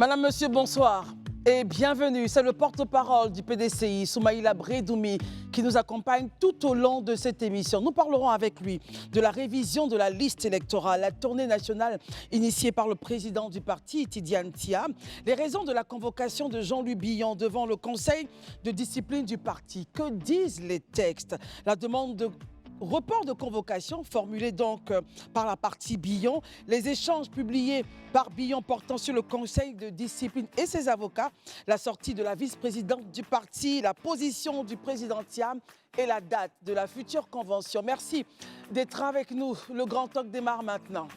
Madame, Monsieur, bonsoir et bienvenue. C'est le porte-parole du PDCI, Soumaïla Brédoumi, qui nous accompagne tout au long de cette émission. Nous parlerons avec lui de la révision de la liste électorale, la tournée nationale initiée par le président du parti, Tidiane Tia, les raisons de la convocation de Jean-Louis Billon devant le conseil de discipline du parti. Que disent les textes? La demande de report de convocation formulé donc par la partie Billon, les échanges publiés par Billon portant sur le conseil de discipline et ses avocats, la sortie de la vice-présidente du parti, la position du président Thiam et la date de la future convention. Merci d'être avec nous. Le grand talk démarre maintenant.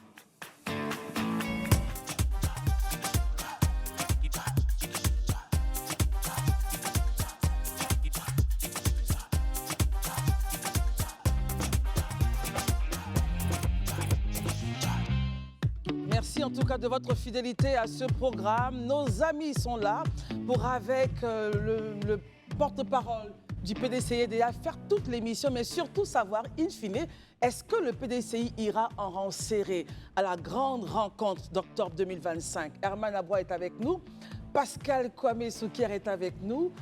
Merci en tout cas de votre fidélité à ce programme. Nos amis sont là pour, avec le porte-parole du PDCI-EDA, faire toute l'émission, mais surtout savoir, in fine, est-ce que le PDCI ira en rang serré à la grande rencontre d'octobre 2025? Herman Aboua est avec nous, Pascal Kwame-Soukier est avec nous,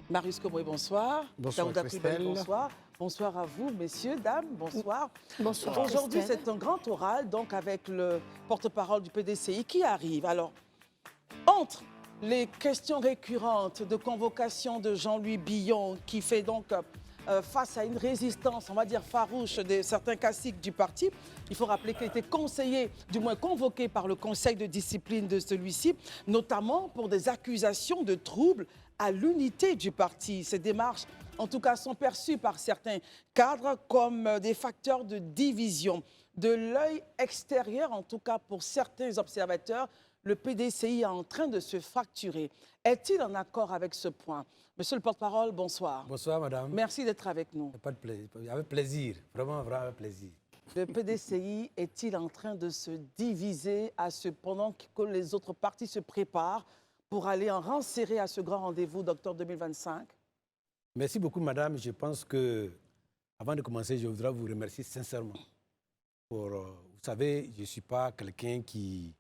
Marius Komoué, bonsoir. Bonsoir Christelle. Bonsoir. Bonsoir à vous, messieurs, dames, bonsoir. Bonsoir. Aujourd'hui, c'est un grand oral, donc avec le porte-parole du PDCI qui arrive. Alors, entre les questions récurrentes de convocation de Jean-Louis Billon, qui fait donc face à une résistance, on va dire farouche, de certains caciques du parti, il faut rappeler qu'il était conseillé, du moins convoqué par le conseil de discipline de celui-ci, notamment pour des accusations de troubles à l'unité du parti. Ces démarches, en tout cas, sont perçues par certains cadres comme des facteurs de division. De l'œil extérieur, en tout cas pour certains observateurs, le PDCI est en train de se fracturer. Est-il en accord avec ce point? Monsieur le porte-parole, bonsoir. Bonsoir, madame. Merci d'être avec nous. Pas de plaisir. Avec plaisir, vraiment, vraiment avec plaisir. Le PDCI est-il en train de se diviser pendant que les autres partis se préparent pour aller en rang serré à ce grand rendez-vous d'octobre 2025? Merci beaucoup, madame. Je pense que, avant de commencer, je voudrais vous remercier sincèrement. Vous savez, je ne suis pas quelqu'un qui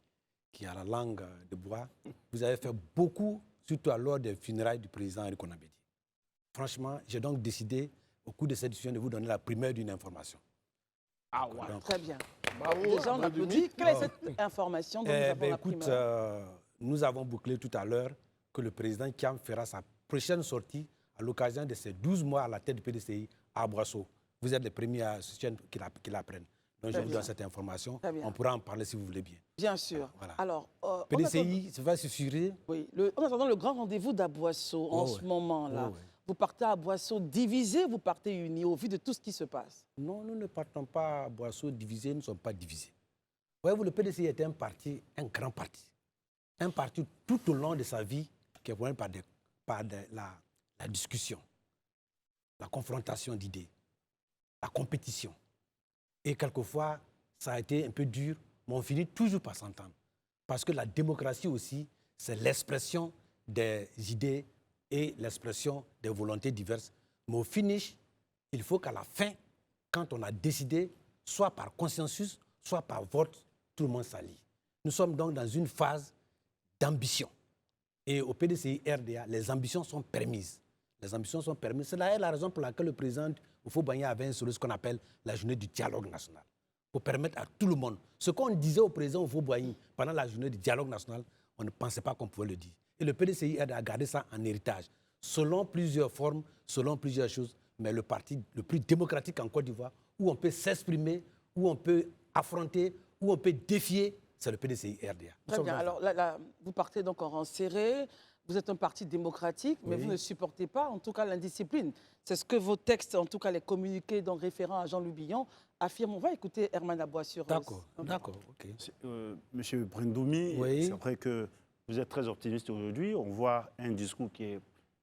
a la langue de bois. Vous avez fait beaucoup, surtout lors des funérailles du président Henri Konan Bédié. Franchement, j'ai donc décidé, au cours de cette discussion, de vous donner la primeur d'une information. Ah ouais, donc, très bien. Bravo, déjà, on applaudit. Quelle est cette information dont nous avons la primeur? Nous avons bouclé tout à l'heure que le président Thiam fera sa prochaine sortie à l'occasion de ses 12 mois à la tête du PDCI à Boisseau. Vous êtes les premiers à qui l'apprennent. Donc je vous donne cette information. On pourra en parler si vous voulez bien. Bien sûr. Voilà. Alors, PDCI, ça va suffire. Oui, en attendant le grand rendez-vous d'Aboisseau en ce moment-là, vous partez à Boisseau divisé, vous partez unis au vu de tout ce qui se passe? Non, nous ne partons pas à Boisseau divisés, nous ne sommes pas divisés. Voyez-vous, le PDCI est un parti, un grand parti. Un parti tout au long de sa vie qui est formé par la discussion, la confrontation d'idées, la compétition. Et quelquefois, ça a été un peu dur, mais on finit toujours par s'entendre. Parce que la démocratie aussi, c'est l'expression des idées et l'expression des volontés diverses. Mais au finish, il faut qu'à la fin, quand on a décidé, soit par consensus, soit par vote, tout le monde s'allie. Nous sommes donc dans une phase d'ambition. Et au PDCI-RDA, les ambitions sont permises. Les ambitions sont permises. C'est la raison pour laquelle le président Houphouët-Boigny avait instauré ce qu'on appelle la journée du dialogue national. Pour permettre à tout le monde. Ce qu'on disait au président Houphouët-Boigny pendant la journée du dialogue national, on ne pensait pas qu'on pouvait le dire. Et le PDCI-RDA a gardé ça en héritage, selon plusieurs formes, selon plusieurs choses, mais le parti le plus démocratique en Côte d'Ivoire, où on peut s'exprimer, où on peut affronter, où on peut défier, c'est le PDCI-RDA. Très bien. Alors là, vous partez donc en rang serré. Vous êtes un parti démocratique, mais vous ne supportez pas, en tout cas, l'indiscipline. C'est ce que vos textes, en tout cas les communiqués donc référents à Jean-Louis Billon, affirment. On va écouter Herman Aboua sur... D'accord, ok. Monsieur Brédoumi, c'est vrai que vous êtes très optimiste aujourd'hui. On voit un discours qui est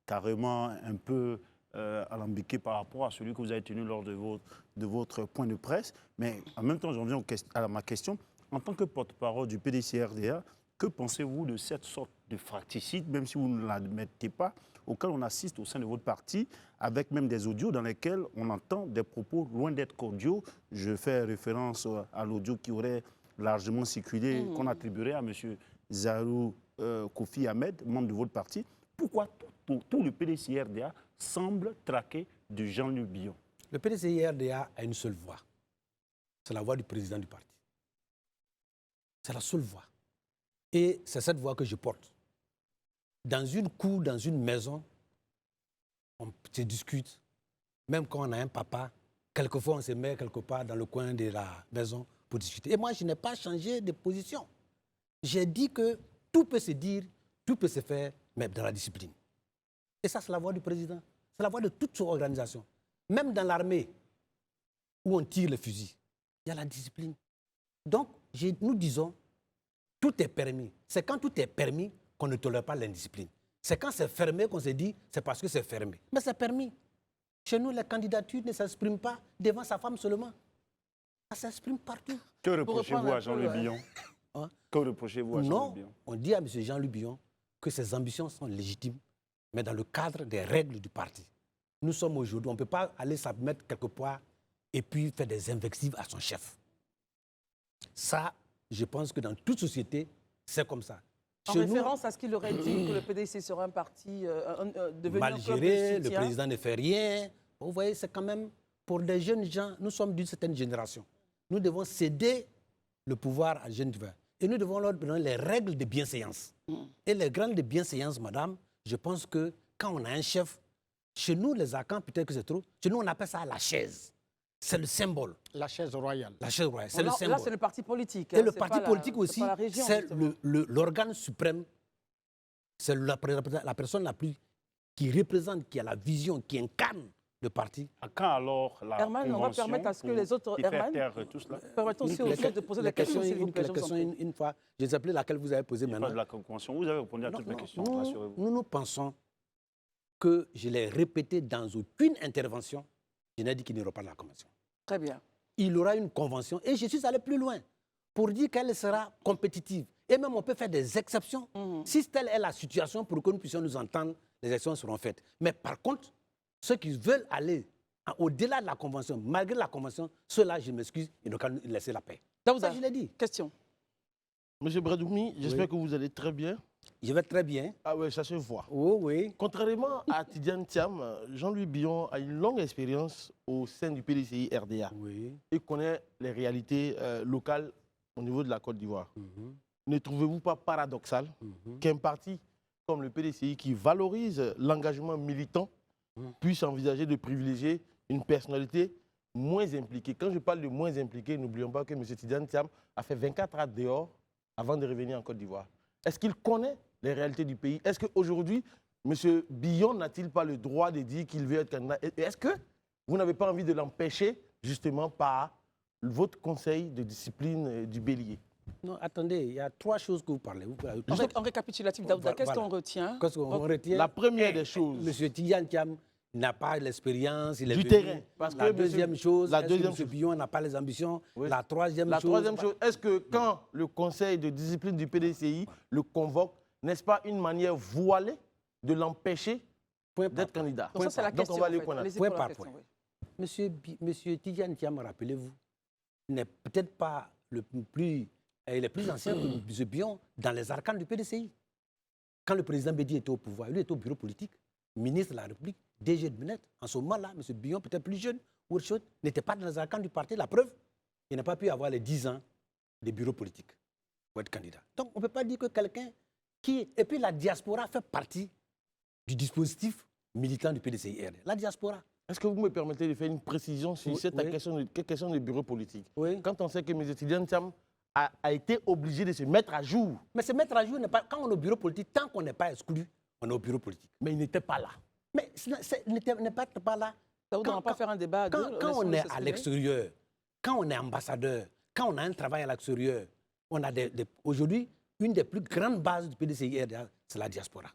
carrément un peu alambiqué par rapport à celui que vous avez tenu lors de votre point de presse. Mais en même temps, j'en viens à ma question. En tant que porte-parole du PDCI-RDA, que pensez-vous de cette sorte de fratricide, même si vous ne l'admettez pas, auquel on assiste au sein de votre parti, avec même des audios dans lesquels on entend des propos loin d'être cordiaux? Je fais référence à l'audio qui aurait largement circulé, qu'on attribuerait à M. Zarou Kofi Ahmed, membre de votre parti, pourquoi tout le PDCI-RDA semble traquer de Jean-Luc Billon? Le PDCI-RDA a une seule voix. C'est la voix du président du parti. C'est la seule voix. Et c'est cette voix que je porte. Dans une cour, dans une maison, on se discute. Même quand on a un papa, quelquefois on se met quelque part dans le coin de la maison pour discuter. Et moi, je n'ai pas changé de position. J'ai dit que tout peut se dire, tout peut se faire, mais dans la discipline. Et ça, c'est la voix du président. C'est la voix de toute son organisation. Même dans l'armée, où on tire le fusil, il y a la discipline. Donc, nous disons, tout est permis. C'est quand tout est permis qu'on ne tolère pas l'indiscipline. C'est quand c'est fermé qu'on se dit, c'est parce que c'est fermé. Mais c'est permis. Chez nous, la candidature ne s'exprime pas devant sa femme seulement. Ça s'exprime partout. Que reprochez-vous à Jean-Luc Billon? Hein? Que reprochez-vous à Jean-Luc Billon? Non, on dit à M. Jean-Luc Billon que ses ambitions sont légitimes, mais dans le cadre des règles du parti. Nous sommes aujourd'hui, on ne peut pas aller s'admettre quelque part et puis faire des invectives à son chef. Ça, je pense que dans toute société, c'est comme ça. En référence à ce qu'il aurait dit que le PDC serait un parti devenu mal un club de géré, le soutien. président ne fait rien. Vous voyez, c'est quand même pour des jeunes gens, nous sommes d'une certaine génération. Nous devons céder le pouvoir à jeunes gens. Et nous devons leur donner les règles de bienséance. Et les règles de bienséance, madame, je pense que quand on a un chef, chez nous, les Akans, peut-être que c'est trop, chez nous, on appelle ça la chaise. C'est le symbole. La chaise royale. La chaise royale, c'est le symbole. Là, c'est le parti politique. Et le parti politique aussi, c'est c'est l'organe suprême. C'est la personne qui représente, qui a la vision, qui incarne le parti. À quand alors la Herman, on va convention permettre à ce que pour les autres... faire Herman, taire tout cela? permettons aussi aux autres de poser des questions, s'il vous plaît. La question, une fois, je ne sais plus laquelle vous avez posée Il n'y a maintenant. pas de la convention. Vous avez répondu à toutes mes questions, rassurez-vous. Nous pensons que, je l'ai répété dans aucune intervention, je n'ai dit qu'il n'y aura pas de la convention. Très bien. Il y aura une convention et je suis allé plus loin pour dire qu'elle sera compétitive. Et même on peut faire des exceptions. Si telle est la situation pour que nous puissions nous entendre, les exceptions seront faites. Mais par contre, ceux qui veulent aller au-delà de la convention, malgré la convention, ceux-là, je m'excuse, ils n'ont qu'à nous laisser la paix. Ça, je l'ai dit. Question. Monsieur Brédoumi, j'espère que vous allez très bien. Je vais très bien. Ah oui, ça se voit. Oh, oui. Contrairement à Tidjane Thiam, Jean-Louis Billon a une longue expérience au sein du PDCI-RDA. Oui. Il connaît les réalités locales au niveau de la Côte d'Ivoire. Ne trouvez-vous pas paradoxal qu'un parti comme le PDCI, qui valorise l'engagement militant, puisse envisager de privilégier une personnalité moins impliquée? Quand je parle de moins impliquée, n'oublions pas que M. Tidjane Thiam a fait 24 ans dehors avant de revenir en Côte d'Ivoire. Est-ce qu'il connaît les réalités du pays? Est-ce qu'aujourd'hui, M. Billon n'a-t-il pas le droit de dire qu'il veut être candidat? Est-ce que vous n'avez pas envie de l'empêcher, justement, par votre conseil de discipline du Bélier? Non, attendez, il y a trois choses que vous parlez. En récapitulatif, Daouda, qu'est-ce qu'on retient? Qu'est-ce qu'on retient? La première des choses. M. Tidjane Thiam n'a pas l'expérience, il est du venu. terrain. Parce La que deuxième chose, la est-ce deuxième que M. Billon n'a pas les ambitions? Oui. La troisième chose, est-ce que quand le conseil de discipline du PDCI le convoque, n'est-ce pas une manière voilée de l'empêcher d'être candidat? Donc ça, c'est la question. Donc on va aller point Point par point. Monsieur Tidjane Thiam, rappelez-vous, n'est peut-être pas il est plus ancien que M. Billon dans les arcanes du PDCI. Quand le président Bédi était au pouvoir, lui était au bureau politique, ministre de la République, DG de Minette. En ce moment-là, M. Billon, peut-être plus jeune, ou autre chose, n'était pas dans les arcanes du parti. La preuve, il n'a pas pu avoir les 10 ans de bureau politique pour être candidat. Donc, on ne peut pas dire que quelqu'un qui... Et puis, la diaspora fait partie du dispositif militant du PDCI-RD. La diaspora. Est-ce que vous me permettez de faire une précision sur cette question de bureau politique? Oui. Quand on sait que M. Tidjane Thiam a été obligé de se mettre à jour. Mais se mettre à jour, quand on est au bureau politique, tant qu'on n'est pas exclu, on est au bureau politique. Mais il n'était pas là. Mais il n'était pas là. On ne va pas faire un débat. Quand on est à l'extérieur, quand on est ambassadeur, quand on a un travail à l'extérieur, on a aujourd'hui, une des plus grandes bases du PDCI, c'est la diaspora.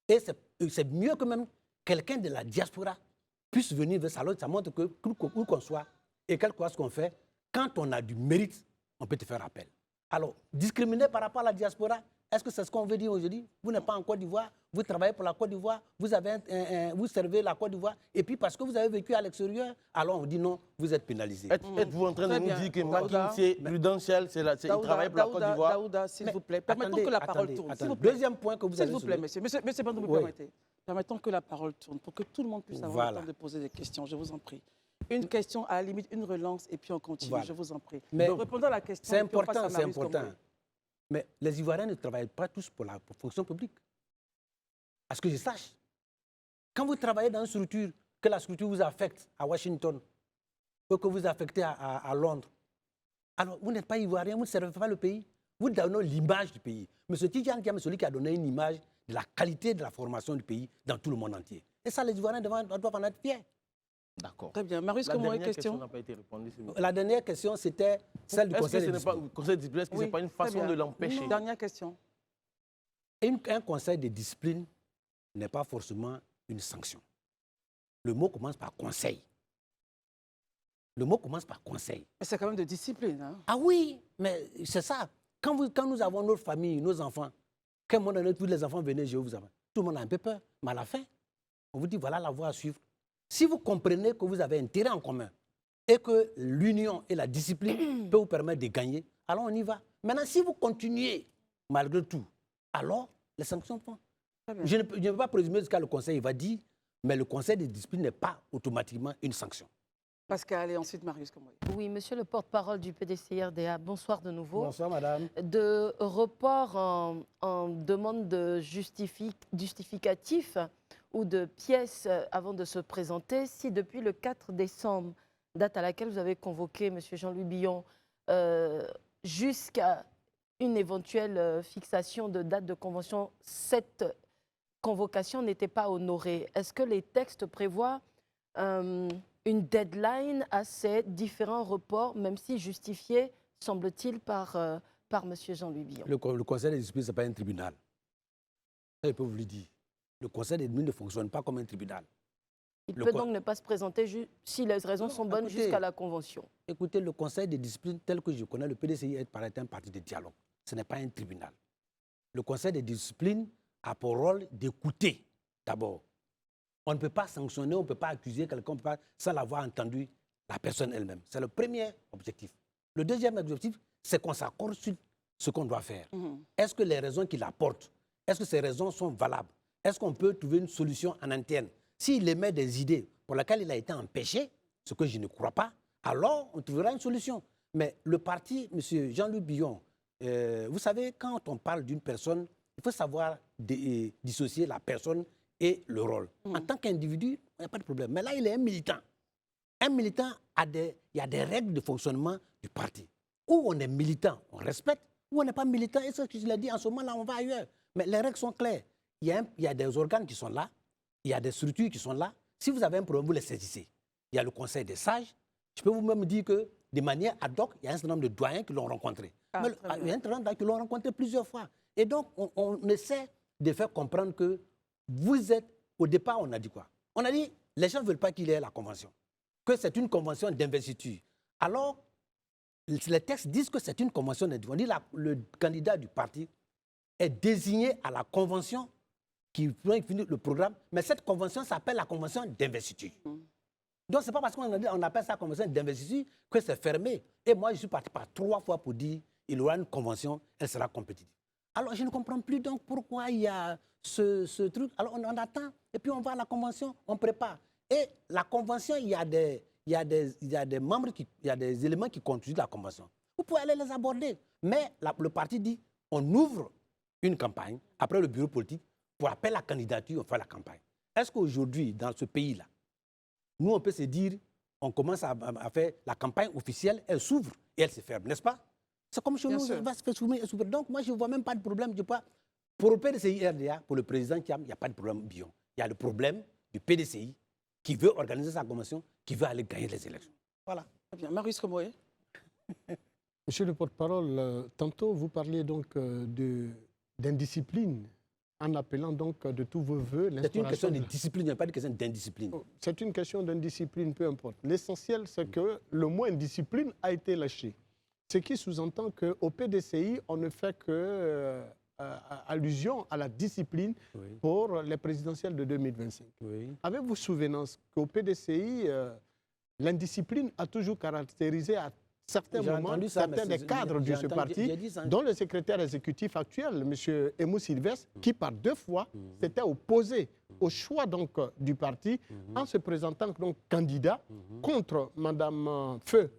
Et c'est mieux que même quelqu'un de la diaspora puisse venir vers Salon. Ça montre que où qu'on soit et quel que soit ce qu'on fait, quand on a du mérite, on peut te faire appel. Alors, discriminer par rapport à la diaspora, Est-ce que c'est ce qu'on veut dire aujourd'hui? Vous n'êtes pas en Côte d'Ivoire, vous travaillez pour la Côte d'Ivoire, vous servez la Côte d'Ivoire, et puis parce que vous avez vécu à l'extérieur, alors on dit non, vous êtes pénalisé. Êtes-vous en train de Très nous bien. dire que Daouda. Makin, c'est prudentiel, il travaille pour la Côte d'Ivoire? Daouda, s'il vous plaît, permettons que la parole tourne. S'il vous plaît. Deuxième point que vous avez S'il vous plaît, monsieur. Monsieur Bandoumou, Oui. permettez. Permettons que la parole tourne pour que tout le monde puisse avoir le temps de poser des questions. Je vous en prie. Une question, à la limite, une relance, et puis on continue. Voilà. Je vous en prie. Mais Donc, répondons à la question. c'est et puis on passe important, à c'est Marius important. Komboé. Mais les Ivoiriens ne travaillent pas tous pour la fonction publique. À ce que je sache. Quand vous travaillez dans une structure, que la structure vous affecte à Washington, ou que vous affectez à Londres, alors vous n'êtes pas Ivoirien, vous ne servez pas le pays. Vous donnez l'image du pays. M. Tidjane Thiam est celui qui a donné une image de la qualité de la formation du pays dans tout le monde entier. Et ça, les Ivoiriens doivent en être fiers. D'accord. Très bien. Marius La Komboé, dernière question question. n'a pas été répondue. La dernière question, c'était celle du Est-ce que Conseil ce de n'est pas, discipline. conseil de discipline, est-ce que ce Oui, n'est pas une très façon bien. de l'empêcher? Dernière question. Un conseil de discipline n'est pas forcément une sanction. Le mot commence par conseil. Le mot commence par conseil. Mais c'est quand même de discipline. Hein. Ah oui, mais c'est ça. Quand nous avons notre famille, nos enfants, quand un moment donné, tous les enfants venaient, je vous avais. Tout le monde a un peu peur. Mais à la fin, on vous dit, voilà la voie à suivre. Si vous comprenez que vous avez un terrain en commun et que l'union et la discipline peuvent vous permettre de gagner, alors on y va. Maintenant, si vous continuez, malgré tout, alors les sanctions font. Je ne peux pas présumer ce que le conseil va dire, mais le conseil de discipline n'est pas automatiquement une sanction. Pascal et ensuite Marius Komboé. Oui, monsieur le porte-parole du PDCI-RDA, bonsoir de nouveau. Bonsoir, madame. De report en demande de justificatif ou de pièces avant de se présenter, si depuis le 4 décembre, date à laquelle vous avez convoqué M. Jean-Louis Billon, jusqu'à une éventuelle fixation de date de convention, cette convocation n'était pas honorée. Est-ce que les textes prévoient une deadline à ces différents reports, même si justifiés, semble-t-il, par M. Jean-Louis Billon? Le conseil de discipline, ce n'est pas un tribunal. Ça, je peux vous le dire. Le conseil de discipline ne fonctionne pas comme un tribunal. Il peut donc ne pas se présenter si les raisons sont bonnes jusqu'à la convention. Écoutez, le conseil de discipline tel que je connais, le PDCI est un parti de dialogue. Ce n'est pas un tribunal. Le conseil de discipline a pour rôle d'écouter d'abord. On ne peut pas sanctionner, on ne peut pas accuser quelqu'un sans l'avoir entendu la personne elle-même. C'est le premier objectif. Le deuxième objectif, c'est qu'on s'accorde sur ce qu'on doit faire. Est-ce que les raisons qu'il apporte, est-ce que ces raisons sont valables? Est-ce qu'on peut trouver une solution en interne? S'il émet des idées pour lesquelles il a été empêché, ce que je ne crois pas, alors on trouvera une solution. Mais le parti, M. Jean-Louis Billon, vous savez, quand on parle d'une personne, il faut savoir dissocier la personne et le rôle. En tant qu'individu, il n'y a pas de problème. Mais là, il est un militant. Un militant, il y a des règles de fonctionnement du parti. Où on est militant, on respecte. Où on n'est pas militant, et ce que je l'ai dit, en ce moment-là, on va ailleurs. Mais les règles sont claires. Il y a des organes qui sont là. Il y a des structures qui sont là. Si vous avez un problème, vous les saisissez. Il y a le conseil des sages. Je peux vous même dire que, de manière ad hoc, il y a un certain nombre de doyens qui l'ont rencontré. Il y a un certain nombre qui l'ont rencontré plusieurs fois. Et donc, on essaie de faire comprendre que vous êtes, au départ, on a dit quoi? On a dit, les gens ne veulent pas qu'il y ait la convention, que c'est une convention d'investiture. Alors, les textes disent que c'est une convention d'investiture. On dit le candidat du parti est désigné à la convention qui finit le programme, mais cette convention s'appelle la convention d'investiture. Donc, ce n'est pas parce qu'on appelle ça convention d'investiture que c'est fermé. Et moi, je suis parti par 3 fois pour dire qu'il y aura une convention, elle sera compétitive. Alors, je ne comprends plus donc pourquoi il y a ce truc. Alors, on attend, et puis on va à la convention, on prépare. Et la convention, il y a des membres, il y a des éléments qui constituent la convention. Vous pouvez aller les aborder. Mais le parti dit, on ouvre une campagne, après le bureau politique, pour appeler la candidature, on fait la campagne. Est-ce qu'aujourd'hui, dans ce pays-là, nous, on peut se dire, on commence à faire la campagne officielle, elle s'ouvre et elle se ferme, n'est-ce pas? C'est comme chez nous, elle va se faire s'ouvrir. Donc, moi, je ne vois même pas de problème. Pour le PDCI-RDA, pour le président Thiam, il n'y a pas de problème Billon. Il y a le problème du PDCI qui veut organiser sa convention, qui veut aller gagner les élections. Voilà. Très bien. Marius Komboé. Monsieur le porte-parole, tantôt vous parliez donc d'indiscipline en appelant donc de tous vos voeux l'instauration. C'est une question de discipline, il n'y a pas de question d'indiscipline. C'est une question d'indiscipline, peu importe. L'essentiel, c'est que le mot indiscipline a été lâché. Ce qui sous-entend qu'au PDCI, on ne fait que allusion à la discipline pour les présidentielles de 2025. Avez-vous souvenance qu'au PDCI, l'indiscipline a toujours caractérisé à certains moments certains des cadres de ce parti, dont le secrétaire exécutif actuel, M. Aimou Sylvestre, qui par 2 fois s'était opposé au choix donc, du parti en se présentant donc candidat contre Mme Feu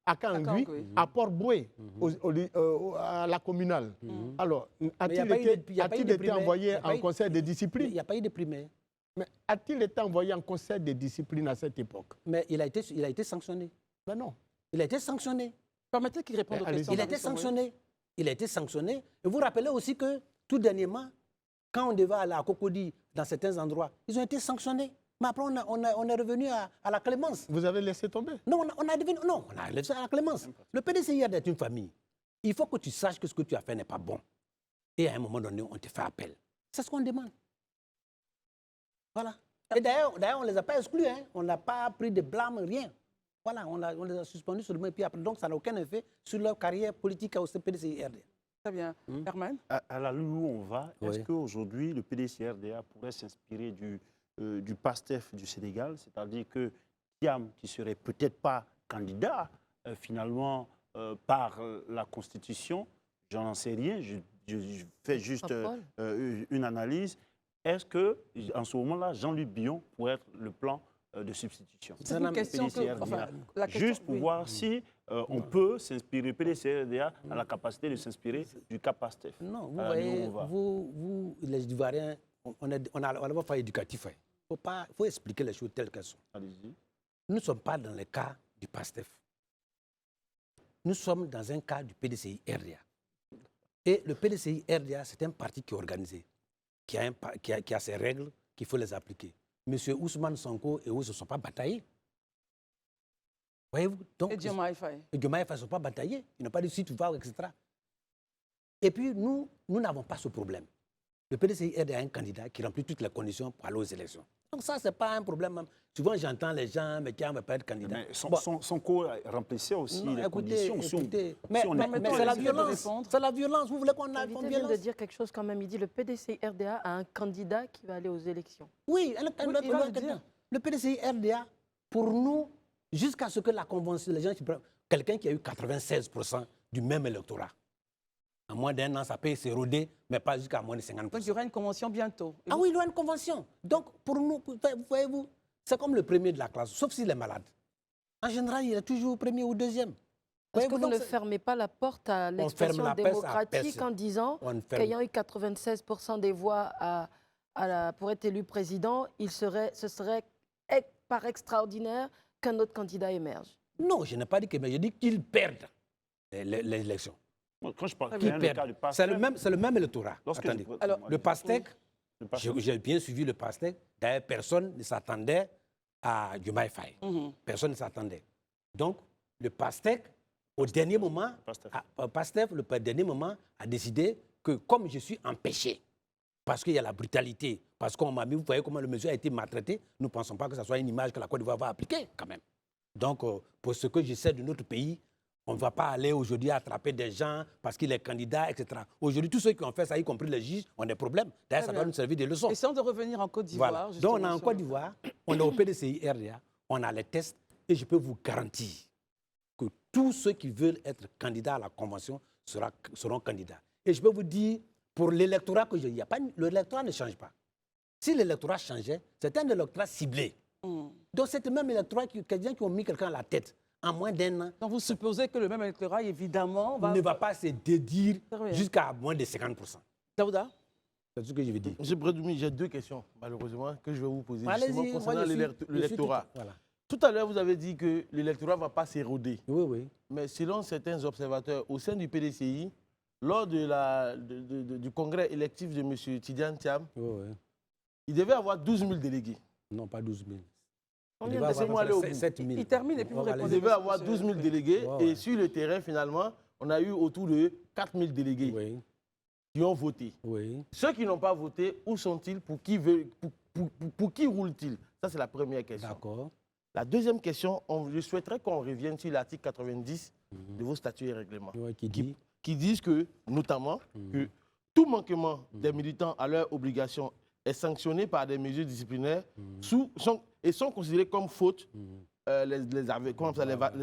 Akangui à Port-Boué, à la communale. Alors, a-t-il été envoyé en conseil de discipline? Il n'y a pas eu de primaire. Mais a-t-il été envoyé en conseil de discipline à cette époque? Mais il a été sanctionné. Mais non. Il a été sanctionné. Permettez qu'il réponde aux questions. Il a été sanctionné. Il a été sanctionné. Et vous vous rappelez aussi que, tout dernièrement, quand on devait aller à Cocody, dans certains endroits, ils ont été sanctionnés. Mais après, on est revenu à la clémence. Vous avez laissé tomber? Non, on a laissé à la clémence. Le PDCI est une famille. Il faut que tu saches que ce que tu as fait n'est pas bon. Et à un moment donné, on te fait appel. C'est ce qu'on demande. Voilà. Et d'ailleurs, on ne les a pas exclus. Hein. On n'a pas pris de blâme, rien. Voilà, on les a suspendus sur le moment. Et puis après, donc, ça n'a aucun effet sur leur carrière politique au PDCI-RDA. Très bien. Herman? À la ligne où on va, est-ce qu'aujourd'hui, le PDCI-RDA pourrait s'inspirer du PASTEF du Sénégal, c'est-à-dire que Thiam, qui serait peut-être pas candidat, finalement, par la Constitution, j'en sais rien, je fais juste une analyse. Est-ce que, en ce moment-là, Jean-Luc Billon pourrait être le plan de substitution? C'est une question juste pour voir si on peut s'inspirer, le PDCI-RDA a la capacité de s'inspirer du cas PASTEF. Non, vous voyez, vous, les Ivoiriens, on a pas éducatif. Il faut expliquer les choses telles qu'elles sont. Nous ne sommes pas dans le cas du PASTEF. Nous sommes dans un cas du PDCI-RDA. Et le PDCI-RDA, c'est un parti qui est organisé, qui a ses règles, qu'il faut les appliquer. Monsieur Ousmane Sonko et eux ne se sont pas bataillés. Voyez-vous? Donc, et Diomaye Faye. Et Diomaye Faye ne se sont pas bataillés. Ils n'ont pas dit si tu vas, etc. Et puis, nous n'avons pas ce problème. Le PDCI-RDA a un candidat qui remplit toutes les conditions pour aller aux élections. Donc ça, ce n'est pas un problème. Souvent, j'entends les gens, mais qui ne veulent pas être candidat. Mais Sonko remplissait aussi les conditions. Mais c'est la violence. C'est la violence. Vous voulez qu'on aille en violence? Il vient de dire quelque chose quand même. Il dit le PDCI-RDA a un candidat qui va aller aux élections. Oui, le PDCI-RDA, pour nous, jusqu'à ce que la convention, les gens, quelqu'un qui a eu 96% du même électorat. En moins d'un an, ça peut s'éroder, mais pas jusqu'à moins de 50%. Donc, il y aura une convention bientôt. Ah oui, il y aura une convention. Donc, pour nous, voyez-vous, c'est comme le premier de la classe, sauf s'il est malade. En général, il est toujours premier ou deuxième. Est-ce que vous ne fermez pas la porte à l'expression démocratique en disant qu'ayant eu 96% des voix pour être élu président, ce serait par extraordinaire qu'un autre candidat émerge? Non, je n'ai pas dit qu'il je dis qu'il perde l'élection. Quand je parle c'est le même électorat. Attendez. Alors, le PASTEC, j'ai bien suivi le PASTEC. D'ailleurs, personne ne s'attendait à Diomaye Faye. Personne ne s'attendait. Donc, le PASTEC, au dernier moment, le dernier moment, a décidé que comme je suis empêché, parce qu'il y a la brutalité, parce qu'on m'a mis, vous voyez comment le monsieur a été maltraité, nous ne pensons pas que ce soit une image que la Côte d'Ivoire va appliquer quand même. Donc, pour ce que je sais de notre pays, on ne va pas aller aujourd'hui attraper des gens parce qu'il est candidat, etc. Aujourd'hui, tous ceux qui ont fait ça, y compris les juges, ont des problèmes. D'ailleurs, ça doit nous servir de leçon. Essayons de revenir en Côte d'Ivoire. Voilà. Donc, on est en Côte d'Ivoire, on est au PDCI-RDA, on a les tests, et je peux vous garantir que tous ceux qui veulent être candidats à la Convention seront candidats. Et je peux vous dire, pour l'électorat que j'ai, l'électorat ne change pas. Si l'électorat changeait, c'est un électorat ciblé. Donc, c'est le même électorat qui ont mis quelqu'un à la tête. En moins d'un an. Donc vous supposez que le même électorat, évidemment, ne va pas se dédire jusqu'à moins de 50%. Daouda? C'est ce que je veux dire. M. Brédoumi, j'ai 2 questions, malheureusement, que je vais vous poser concernant l'électorat. Tout à l'heure, vous avez dit que l'électorat ne va pas s'éroder. Oui. Mais selon certains observateurs, au sein du PDCI, lors du congrès électif de M. Tidiane Thiam, il devait avoir 12 000 délégués. Non, pas 12 000. Laissez-moi aller au bout. 7 000. Il termine et puis vous répondez. Il devait avoir 12 000 délégués et sur le terrain, finalement, on a eu autour de 4 000 délégués qui ont voté. Ceux qui n'ont pas voté, où sont-ils? Pour qui roulent-ils? Ça, c'est la première question. D'accord. La deuxième question, je souhaiterais qu'on revienne sur l'article 90 de vos statuts et règlements qui disent que, notamment, que tout manquement des militants à leurs obligations est sanctionné par des mesures disciplinaires et sont considérés comme faute les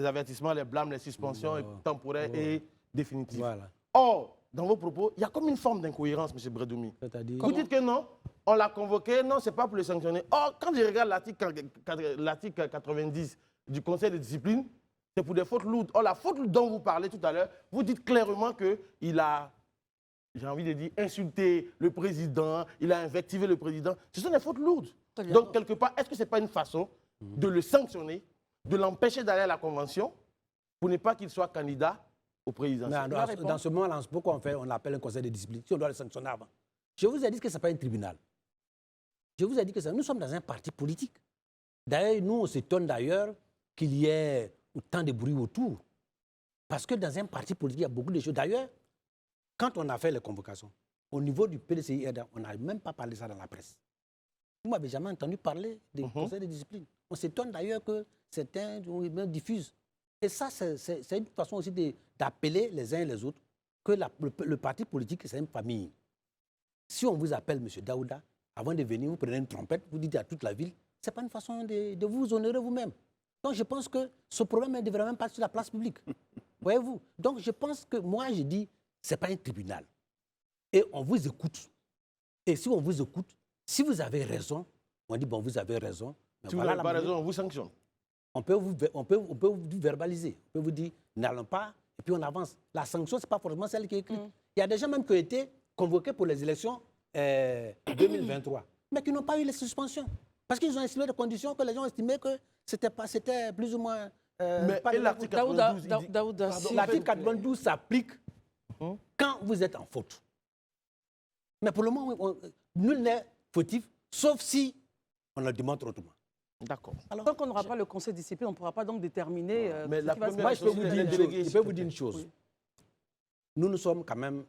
avertissements, les blâmes, les suspensions temporaires et définitives. Voilà. Or, dans vos propos, il y a comme une forme d'incohérence, M. Bredoumi. Vous dites que non, on l'a convoqué, non, ce n'est pas pour le sanctionner. Or, quand je regarde l'article 90 du Conseil de discipline, c'est pour des fautes lourdes. Or, la faute dont vous parlez tout à l'heure, vous dites clairement qu'il a, j'ai envie de dire, insulté le président, il a invectivé le président. Ce sont des fautes lourdes. Donc, quelque part, est-ce que ce n'est pas une façon de le sanctionner, de l'empêcher d'aller à la convention pour ne pas qu'il soit candidat au présidentiel? Dans ce moment-là, pourquoi on appelle un conseil de discipline si on doit le sanctionner avant? Je vous ai dit que ce n'est pas un tribunal. Je vous ai dit que nous sommes dans un parti politique. D'ailleurs, nous, on s'étonne d'ailleurs qu'il y ait autant de bruit autour. Parce que dans un parti politique, il y a beaucoup de choses. D'ailleurs, quand on a fait les convocations, au niveau du PDCI, on n'a même pas parlé de ça dans la presse. Vous m'avez jamais entendu parler des conseils de discipline. On s'étonne d'ailleurs que certains diffusent. Et ça, c'est une façon aussi d'appeler les uns et les autres que le parti politique, c'est une famille. Si on vous appelle M. Daouda, avant de venir, vous prenez une trompette, vous dites à toute la ville, ce n'est pas une façon de vous honorer vous-même. Donc je pense que ce problème ne devrait même pas être sur la place publique. Voyez-vous? Donc je pense que moi, je dis, ce n'est pas un tribunal. Et on vous écoute. Et si on vous écoute, si vous avez raison, on dit, bon, vous avez raison. Si vous n'avez pas raison, on vous sanctionne. On peut vous verbaliser. On peut vous dire, n'allons pas, et puis on avance. La sanction, ce n'est pas forcément celle qui est écrite. Il y a des gens même qui ont été convoqués pour les élections 2023, mais qui n'ont pas eu les suspensions. Parce qu'ils ont estimé des conditions que les gens estimaient que c'était plus ou moins... mais l'article 92, l'article 92 s'applique quand vous êtes en faute. Mais pour le moment, nul n'est fautif, sauf si on le démontre autrement. D'accord. Tant qu'on n'aura pas le conseil de discipline, on ne pourra pas donc déterminer... mais moi, je peux vous dire une chose. Oui. Nous sommes quand même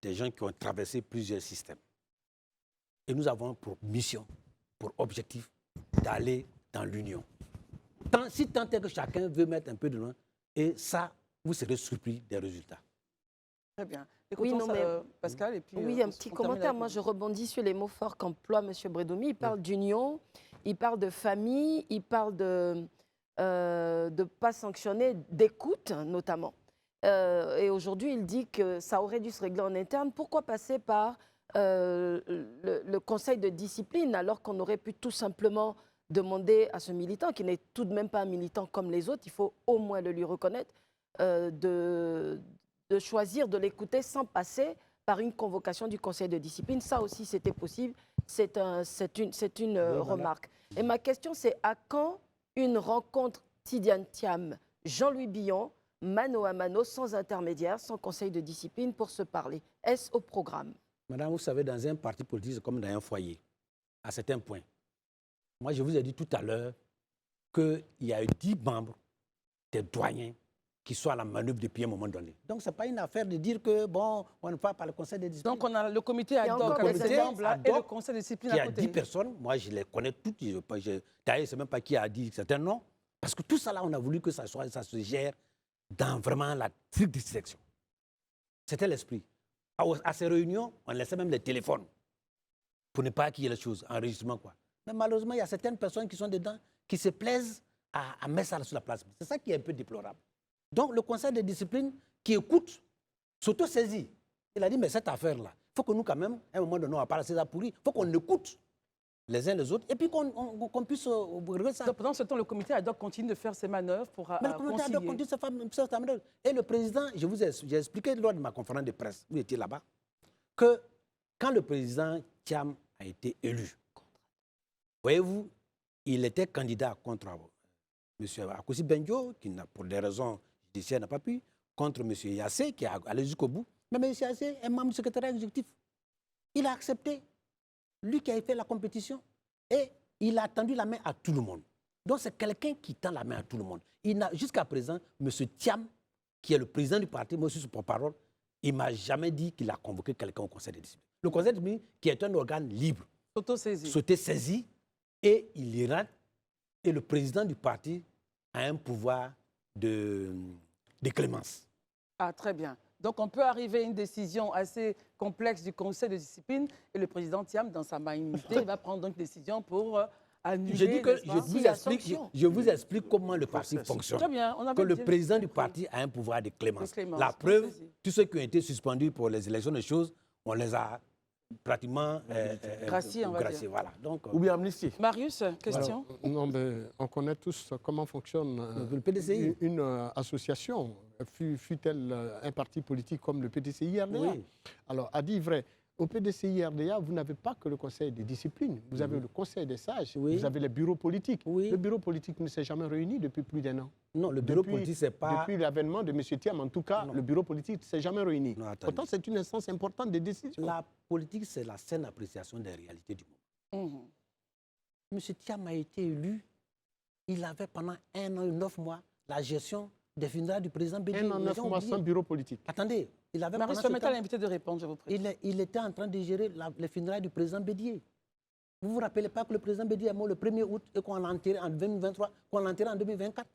des gens qui ont traversé plusieurs systèmes. Et nous avons pour mission, pour objectif, d'aller dans l'union. Si tant est que chacun veut mettre un peu de loin, et ça, vous serez surpris des résultats. Très bien. Écoutons Pascal. Et puis, oui, un petit commentaire. Moi, je rebondis sur les mots forts qu'emploie M. Bredoumi. Il parle d'union, il parle de famille, il parle de ne pas sanctionner, d'écoute notamment. Et aujourd'hui, il dit que ça aurait dû se régler en interne. Pourquoi passer par le conseil de discipline alors qu'on aurait pu tout simplement demander à ce militant, qui n'est tout de même pas un militant comme les autres, il faut au moins le lui reconnaître, de choisir de l'écouter sans passer par une convocation du conseil de discipline. Ça aussi, c'était possible. C'est une remarque. Et ma question, c'est à quand une rencontre Tidiane Thiam, Jean-Louis Billon, mano à mano, sans intermédiaire, sans conseil de discipline pour se parler? Est-ce au programme? Madame, vous savez, dans un parti politique, c'est comme dans un foyer, à certains points. Moi, je vous ai dit tout à l'heure qu'il y a eu 10 membres, des doyens, qui sont à la manœuvre depuis un moment donné. Donc, ce n'est pas une affaire de dire que, bon, on ne va pas par le conseil de discipline. Donc, on a le comité ad hoc et le conseil de discipline à côté. Il y a 10 personnes, moi, je les connais toutes. D'ailleurs, je ne sais même pas qui a dit certains noms. Parce que tout ça, là, on a voulu que ça se gère dans vraiment la stricte dissection. C'était l'esprit. À ces réunions, on laissait même les téléphones pour ne pas qu'il y ait les choses, enregistrement, quoi. Mais malheureusement, il y a certaines personnes qui sont dedans qui se plaisent à mettre ça sur la place. C'est ça qui est un peu déplorable. Donc, le conseil de discipline qui écoute, s'auto-saisit. Il a dit, mais cette affaire-là, il faut que nous, quand même, à un moment donné, on va pas laisser ça pourrir. Il faut qu'on écoute les uns les autres et puis qu'on puisse régler ça. Donc, pendant ce temps, le comité ad hoc continue de faire ses manœuvres pour mais le comité ad hoc continue de faire ses manœuvres. Et le président, j'ai expliqué lors de ma conférence de presse, vous étiez là-bas, que quand le président Thiam a été élu, voyez-vous, il était candidat contre M. Akossi Benjo, qui, pour des raisons judiciaires, n'a pas pu, contre M. Yassé, qui est allé jusqu'au bout. Mais M. Yassé est membre du secrétariat exécutif. Il a accepté, lui qui a fait la compétition, et il a tendu la main à tout le monde. Donc c'est quelqu'un qui tend la main à tout le monde. Jusqu'à présent, M. Thiam, qui est le président du parti, moi aussi son porte-parole, il ne m'a jamais dit qu'il a convoqué quelqu'un au conseil de discipline. Le conseil de discipline, qui est un organe libre, s'auto-saisit et il ira. Et le président du parti a un pouvoir de clémence. Ah, très bien. Donc, on peut arriver à une décision assez complexe du Conseil de discipline et le président Thiam, dans sa magnanimité, il va prendre donc une décision pour annuler. Je dis que je vous explique comment le parti fonctionne. Très bien. Que le président du parti a un pouvoir de clémence. La preuve, tous ceux qui ont été suspendus pour les élections de choses, on les a pratiquement graciés, on va dire. Voilà. Donc, ou bien amnistie. Marius, question. Non, mais on connaît tous comment fonctionne le PDCI. Une association, fut-elle un parti politique comme le PDCI-RDA. Oui. Alors, à dire vrai, au PDCI-RDA, vous n'avez pas que le conseil de discipline, vous avez le conseil des sages, vous avez les bureaux politiques. Le bureau politique ne s'est jamais réuni depuis plus d'1 an. Non, le bureau politique, c'est pas... Depuis l'avènement de M. Thiam, en tout cas, le bureau politique ne s'est jamais réuni. Pourtant, c'est une instance importante de décision. La politique, c'est la saine appréciation des réalités du monde. M. Thiam a été élu, il avait pendant 1 an et 9 mois la gestion des funérailles du président Bédié. 1 an et 9 mois sans bureau politique. Attendez, il avait... Marius, permettez à l'invité de répondre, je vous prie. Il était en train de gérer les funérailles du président Bédié. Vous ne vous rappelez pas que le président Bédié est mort le 1er août et qu'on l'a enterré en 2023, qu'on l'a enterré en 2024?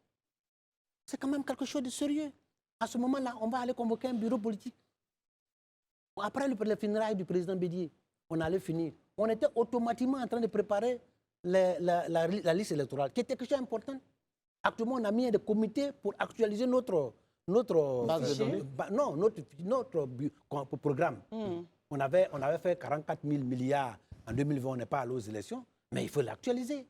C'est quand même quelque chose de sérieux. À ce moment-là, on va aller convoquer un bureau politique. Après les funérailles du président Bédié, on allait finir. On était automatiquement en train de préparer la liste électorale, qui était quelque chose d'important. Actuellement, on a mis des comités pour actualiser notre base de données. Non, notre programme. On avait fait 44 000 milliards en 2020, on n'est pas allé aux élections, mais il faut l'actualiser.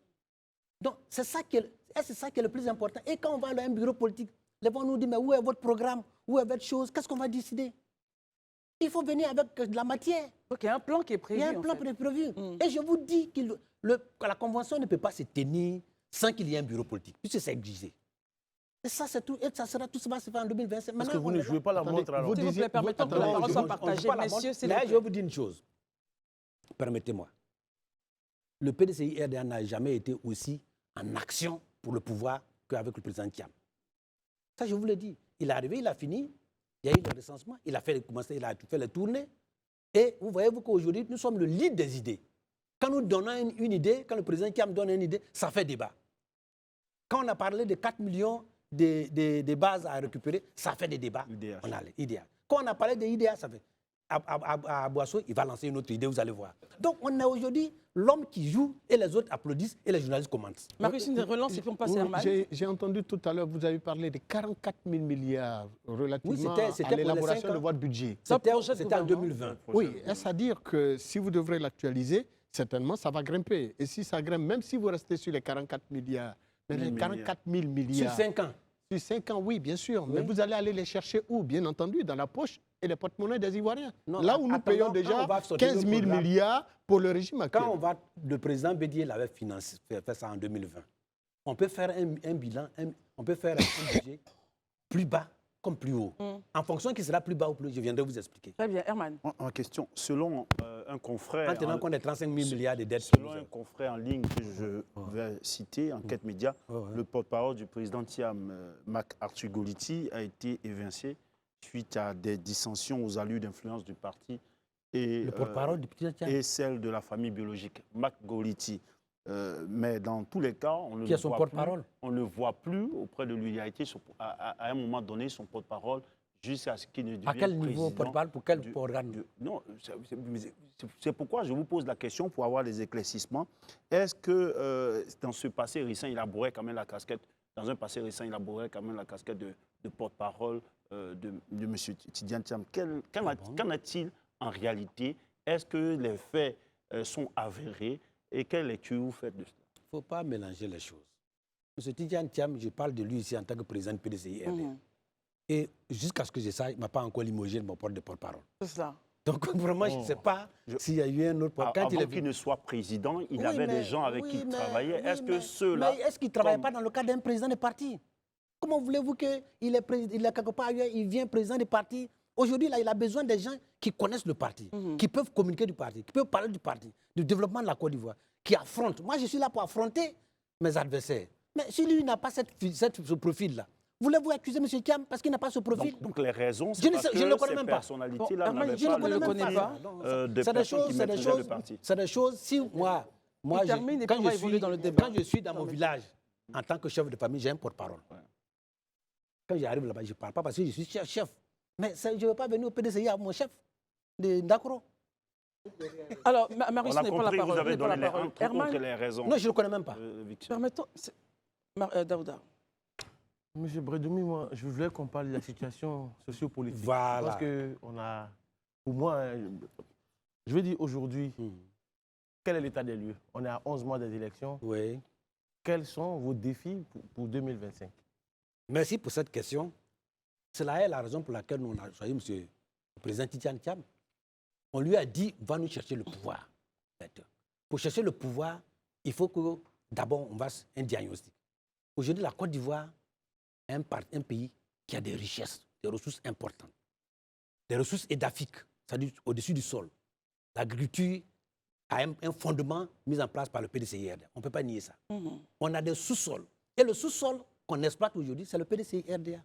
Donc, c'est ça qui est le plus important. Et quand on va à un bureau politique, les gens nous disent, mais où est votre programme? Où est votre chose? Qu'est-ce qu'on va décider? Il faut venir avec de la matière. Donc, il y a un plan qui est prévu. Il y a un plan prévu. Et je vous dis que la convention ne peut pas se tenir sans qu'il y ait un bureau politique, puisque c'est exigé. Et ça, c'est tout. Et ça sera tout ça va se faire en 2025. Parce que vous ne jouez pas la montre alors. S'il vous plaît, permettons que la parole soit partagée. Messieurs, c'est là, je vais vous dire une chose. Permettez-moi. Le PDCI-RDA n'a jamais été aussi en action pour le pouvoir qu'avec le président Thiam. Ça, je vous l'ai dit. Il est arrivé, il a fini. Il y a eu le recensement. Il a fait les tournées. Et vous voyez qu'aujourd'hui, nous sommes le lead des idées. Quand nous donnons une idée, quand le président Thiam donne une idée, ça fait débat. Quand on a parlé de 4 millions de bases à récupérer, ça fait des débats. On a l'IDH. Quand on a parlé de l'IDH, ça fait... À Boisseau, il va lancer une autre idée, vous allez voir. Donc, on a aujourd'hui l'homme qui joue et les autres applaudissent et les journalistes commentent. Marius, une relance et puis on passe à Herman. J'ai entendu tout à l'heure, vous avez parlé de 44 000 milliards relativement à l'élaboration de votre budget. C'était en 2020. Oui, est-ce à dire que si vous devrez l'actualiser, certainement, ça va grimper. Et si ça grimpe, même si vous restez sur les 44 milliards, mais les 44 000 milliards... Sur 5 ans. Sur 5 ans, oui, bien sûr. Oui. Mais vous allez aller les chercher où? Bien entendu, dans la poche et les porte-monnaies des Ivoiriens. Non, là où nous payons déjà 15 000 milliards pour le régime actuel. Quand le président Bédié l'avait financé, fait ça en 2020, on peut faire un bilan, on peut faire un budget plus bas comme plus haut. En fonction qui sera plus bas ou plus haut, je viendrai vous expliquer. Très bien, Herman. En question, selon un confrère... En tenant compte des 35 000 milliards de dettes. Selon un confrère en ligne que je vais citer, Enquête Média, le porte-parole du président Thiam, Mac Arthur-Goliti, a été évincé suite à des dissensions aux allures d'influence du parti et, le porte-parole du président Thiam et celle de la famille biologique, Mac Goliti. Mais dans tous les cas, on ne le voit plus auprès de lui. Il a été à un moment donné son porte-parole jusqu'à ce qu'il ne devienne président. À quel niveau porte-parole? Pour quel organe? Non, c'est pourquoi je vous pose la question pour avoir des éclaircissements. Est-ce que dans ce passé récent, il arborait quand même la casquette, dans un passé récent, il arborait quand même la casquette de porte-parole de M. Tidjane Thiam? Qu'en est-il en réalité? Est-ce que les faits sont avérés? Et quelle lecture vous faites de cela? Il ne faut pas mélanger les choses. M. Tidjane Thiam, je parle de lui ici en tant que président du PDCI-RDA. Et jusqu'à ce que je sache, il ne m'a pas encore limogé de mon porte de porte-parole. C'est ça. Donc vraiment, je ne sais pas s'il y a eu un autre porte-parole. Avant qu'il ne soit président, il avait des gens avec qui il travaillait. Est-ce que ceux-là... Mais est-ce qu'il ne travaille pas dans le cadre d'un président de parti? Comment voulez-vous qu'il est quelque part ailleurs, il vient président de parti? Aujourd'hui, il a besoin des gens qui connaissent le parti, qui peuvent communiquer du parti, qui peuvent parler du parti, du développement de la Côte d'Ivoire, qui affrontent. Moi, je suis là pour affronter mes adversaires. Mais si lui n'a pas ce profil-là, voulez-vous accuser M. Thiam parce qu'il n'a pas ce profil? Donc les raisons, c'est parce que ces personnalités-là n'avaient pas de personnes qui maîtrisaient le parti. C'est des choses, si moi quand je suis dans mon village, en tant que chef de famille, j'ai un porte-parole. Quand j'arrive là-bas, je ne parle pas parce que je suis chef. Mais je ne vais pas venir au PDCI à mon chef d'Accro. Alors, Marius n'est pas la parole. Vous avez donné les raisons. Non, je ne le connais même pas. Permettons... Daouda. Monsieur Bredoumi, moi, je voulais qu'on parle de la situation sociopolitique. Voilà. Parce que on a, pour moi, je veux dire aujourd'hui, quel est l'état des lieux? On est à 11 mois des élections. Oui. Quels sont vos défis pour 2025? Merci pour cette question. Cela est la raison pour laquelle nous avons choisi M. le président Titian Thiam. On lui a dit, va nous chercher le pouvoir. Pour chercher le pouvoir, il faut que d'abord on fasse un diagnostic. Aujourd'hui, la Côte d'Ivoire est un pays qui a des richesses, des ressources importantes, des ressources édaphiques, c'est-à-dire au-dessus du sol. L'agriculture a un fondement mis en place par le PDCI-RDA. On ne peut pas nier ça. On a des sous-sols. Et le sous-sol qu'on exploite aujourd'hui, c'est le PDCI-RDA.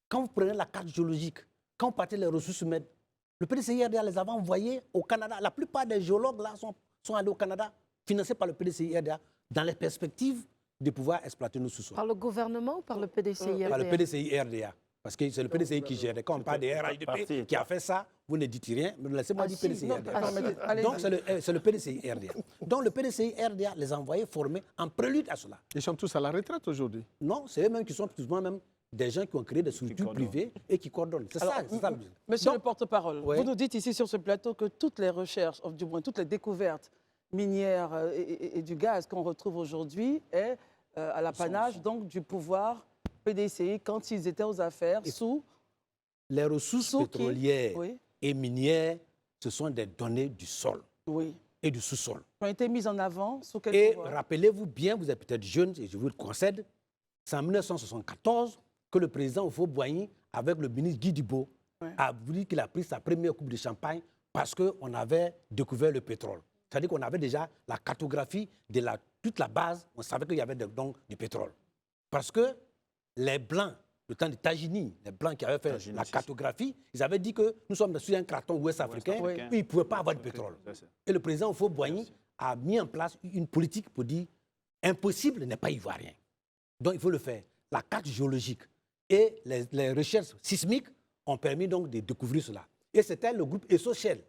Quand vous prenez la carte géologique, quand vous partez les ressources humaines, le PDCI-RDA les avait envoyés au Canada. La plupart des géologues là sont allés au Canada, financés par le PDCI-RDA, dans les perspectives de pouvoir exploiter nos sous-sols. Par le gouvernement ou par le PDCI-RDA? Par le PDCI-RDA. Parce que c'est le PDCI qui gère. Quand on parle des RHDP qui a fait ça, vous ne dites rien, mais laissez-moi dire PDCI-RDA. Donc c'est le PDCI-RDA. Donc le PDCI-RDA les a envoyés formés en prélude à cela. Ils sont tous à la retraite aujourd'hui. Non, c'est eux-mêmes qui sont plus ou moins même des gens qui ont créé des structures privées et qui coordonnent. C'est ça. Monsieur le porte-parole, vous nous dites ici sur ce plateau que toutes les recherches, du moins toutes les découvertes minières et du gaz qu'on retrouve aujourd'hui est à l'apanage donc du pouvoir PDCI quand ils étaient aux affaires sous... Les ressources pétrolières et minières, ce sont des données du sol et du sous-sol. Qui ont été mises en avant sous quel Et pouvoir? rappelez-vous bien, vous êtes peut-être jeune, et je vous le concède, c'est en 1974 que le président Houphouët-Boigny, avec le ministre Guy Dibo, a voulu qu'il a pris sa première coupe de champagne parce qu'on avait découvert le pétrole. C'est-à-dire qu'on avait déjà la cartographie de toute la base, on savait qu'il y avait donc du pétrole. Parce que les Blancs, le temps de Tagini, les Blancs qui avaient fait la cartographie, ils avaient dit que nous sommes sur un carton ouest-africain, où ils ne pouvaient pas avoir de pétrole. Et le président Houphouët-Boigny a mis en place une politique pour dire impossible n'est pas ivoirien. Donc il faut le faire. La carte géologique et les recherches sismiques ont permis donc de découvrir cela. Et c'était le groupe ESSO-Shell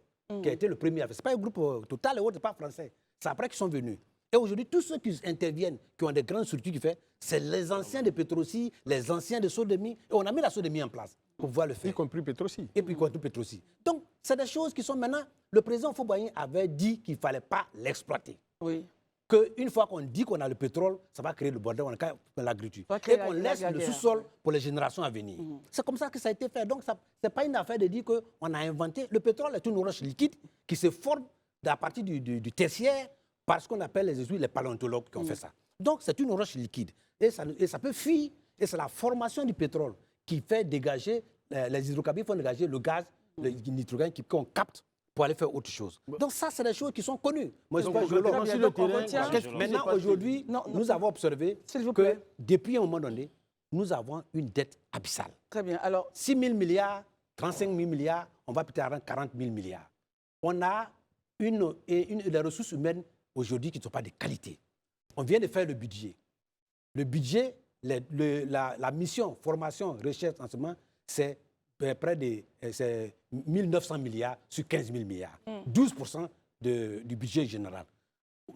qui a été le premier à faire. Ce n'est pas un groupe Total et autres, ce n'est pas français. C'est après qu'ils sont venus. Et aujourd'hui, tous ceux qui interviennent, qui ont des grandes structures qui font, c'est les anciens de Petrosi, les anciens de Sodemi. Et on a mis la Sodemi en place pour pouvoir le faire. Y compris Petrosi. Et puis y compris Petrosi. Donc, c'est des choses qui sont maintenant... Le président Houphouët-Boigny avait dit qu'il ne fallait pas l'exploiter. Oui. Qu'une fois qu'on dit qu'on a le pétrole, ça va créer le bordel, on a l'agriculture. Et qu'on laisse le sous-sol pour les générations à venir. C'est comme ça que ça a été fait. Donc, ce n'est pas une affaire de dire qu'on a inventé. Le pétrole est une roche liquide qui se forme à partir du tertiaire par ce qu'on appelle les paléontologues qui ont fait ça. Donc, c'est une roche liquide. Et ça peut fuir. Et c'est la formation du pétrole qui fait dégager, les hydrocarbures font dégager le gaz, le nitrogène qu'on capte pour aller faire autre chose. Donc ça, c'est des choses qui sont connues. Moi, je suis pas Maintenant, aujourd'hui, nous avons observé que depuis un moment donné, nous avons une dette abyssale. Très bien. Alors, 6 000 milliards, 35 000 milliards, on va peut-être à 40 000 milliards. On a des ressources humaines aujourd'hui qui ne sont pas de qualité. On vient de faire le budget. Le budget, la mission, formation, recherche, enseignement, c'est près de 1 900 milliards sur 15 000 milliards. 12% du budget général.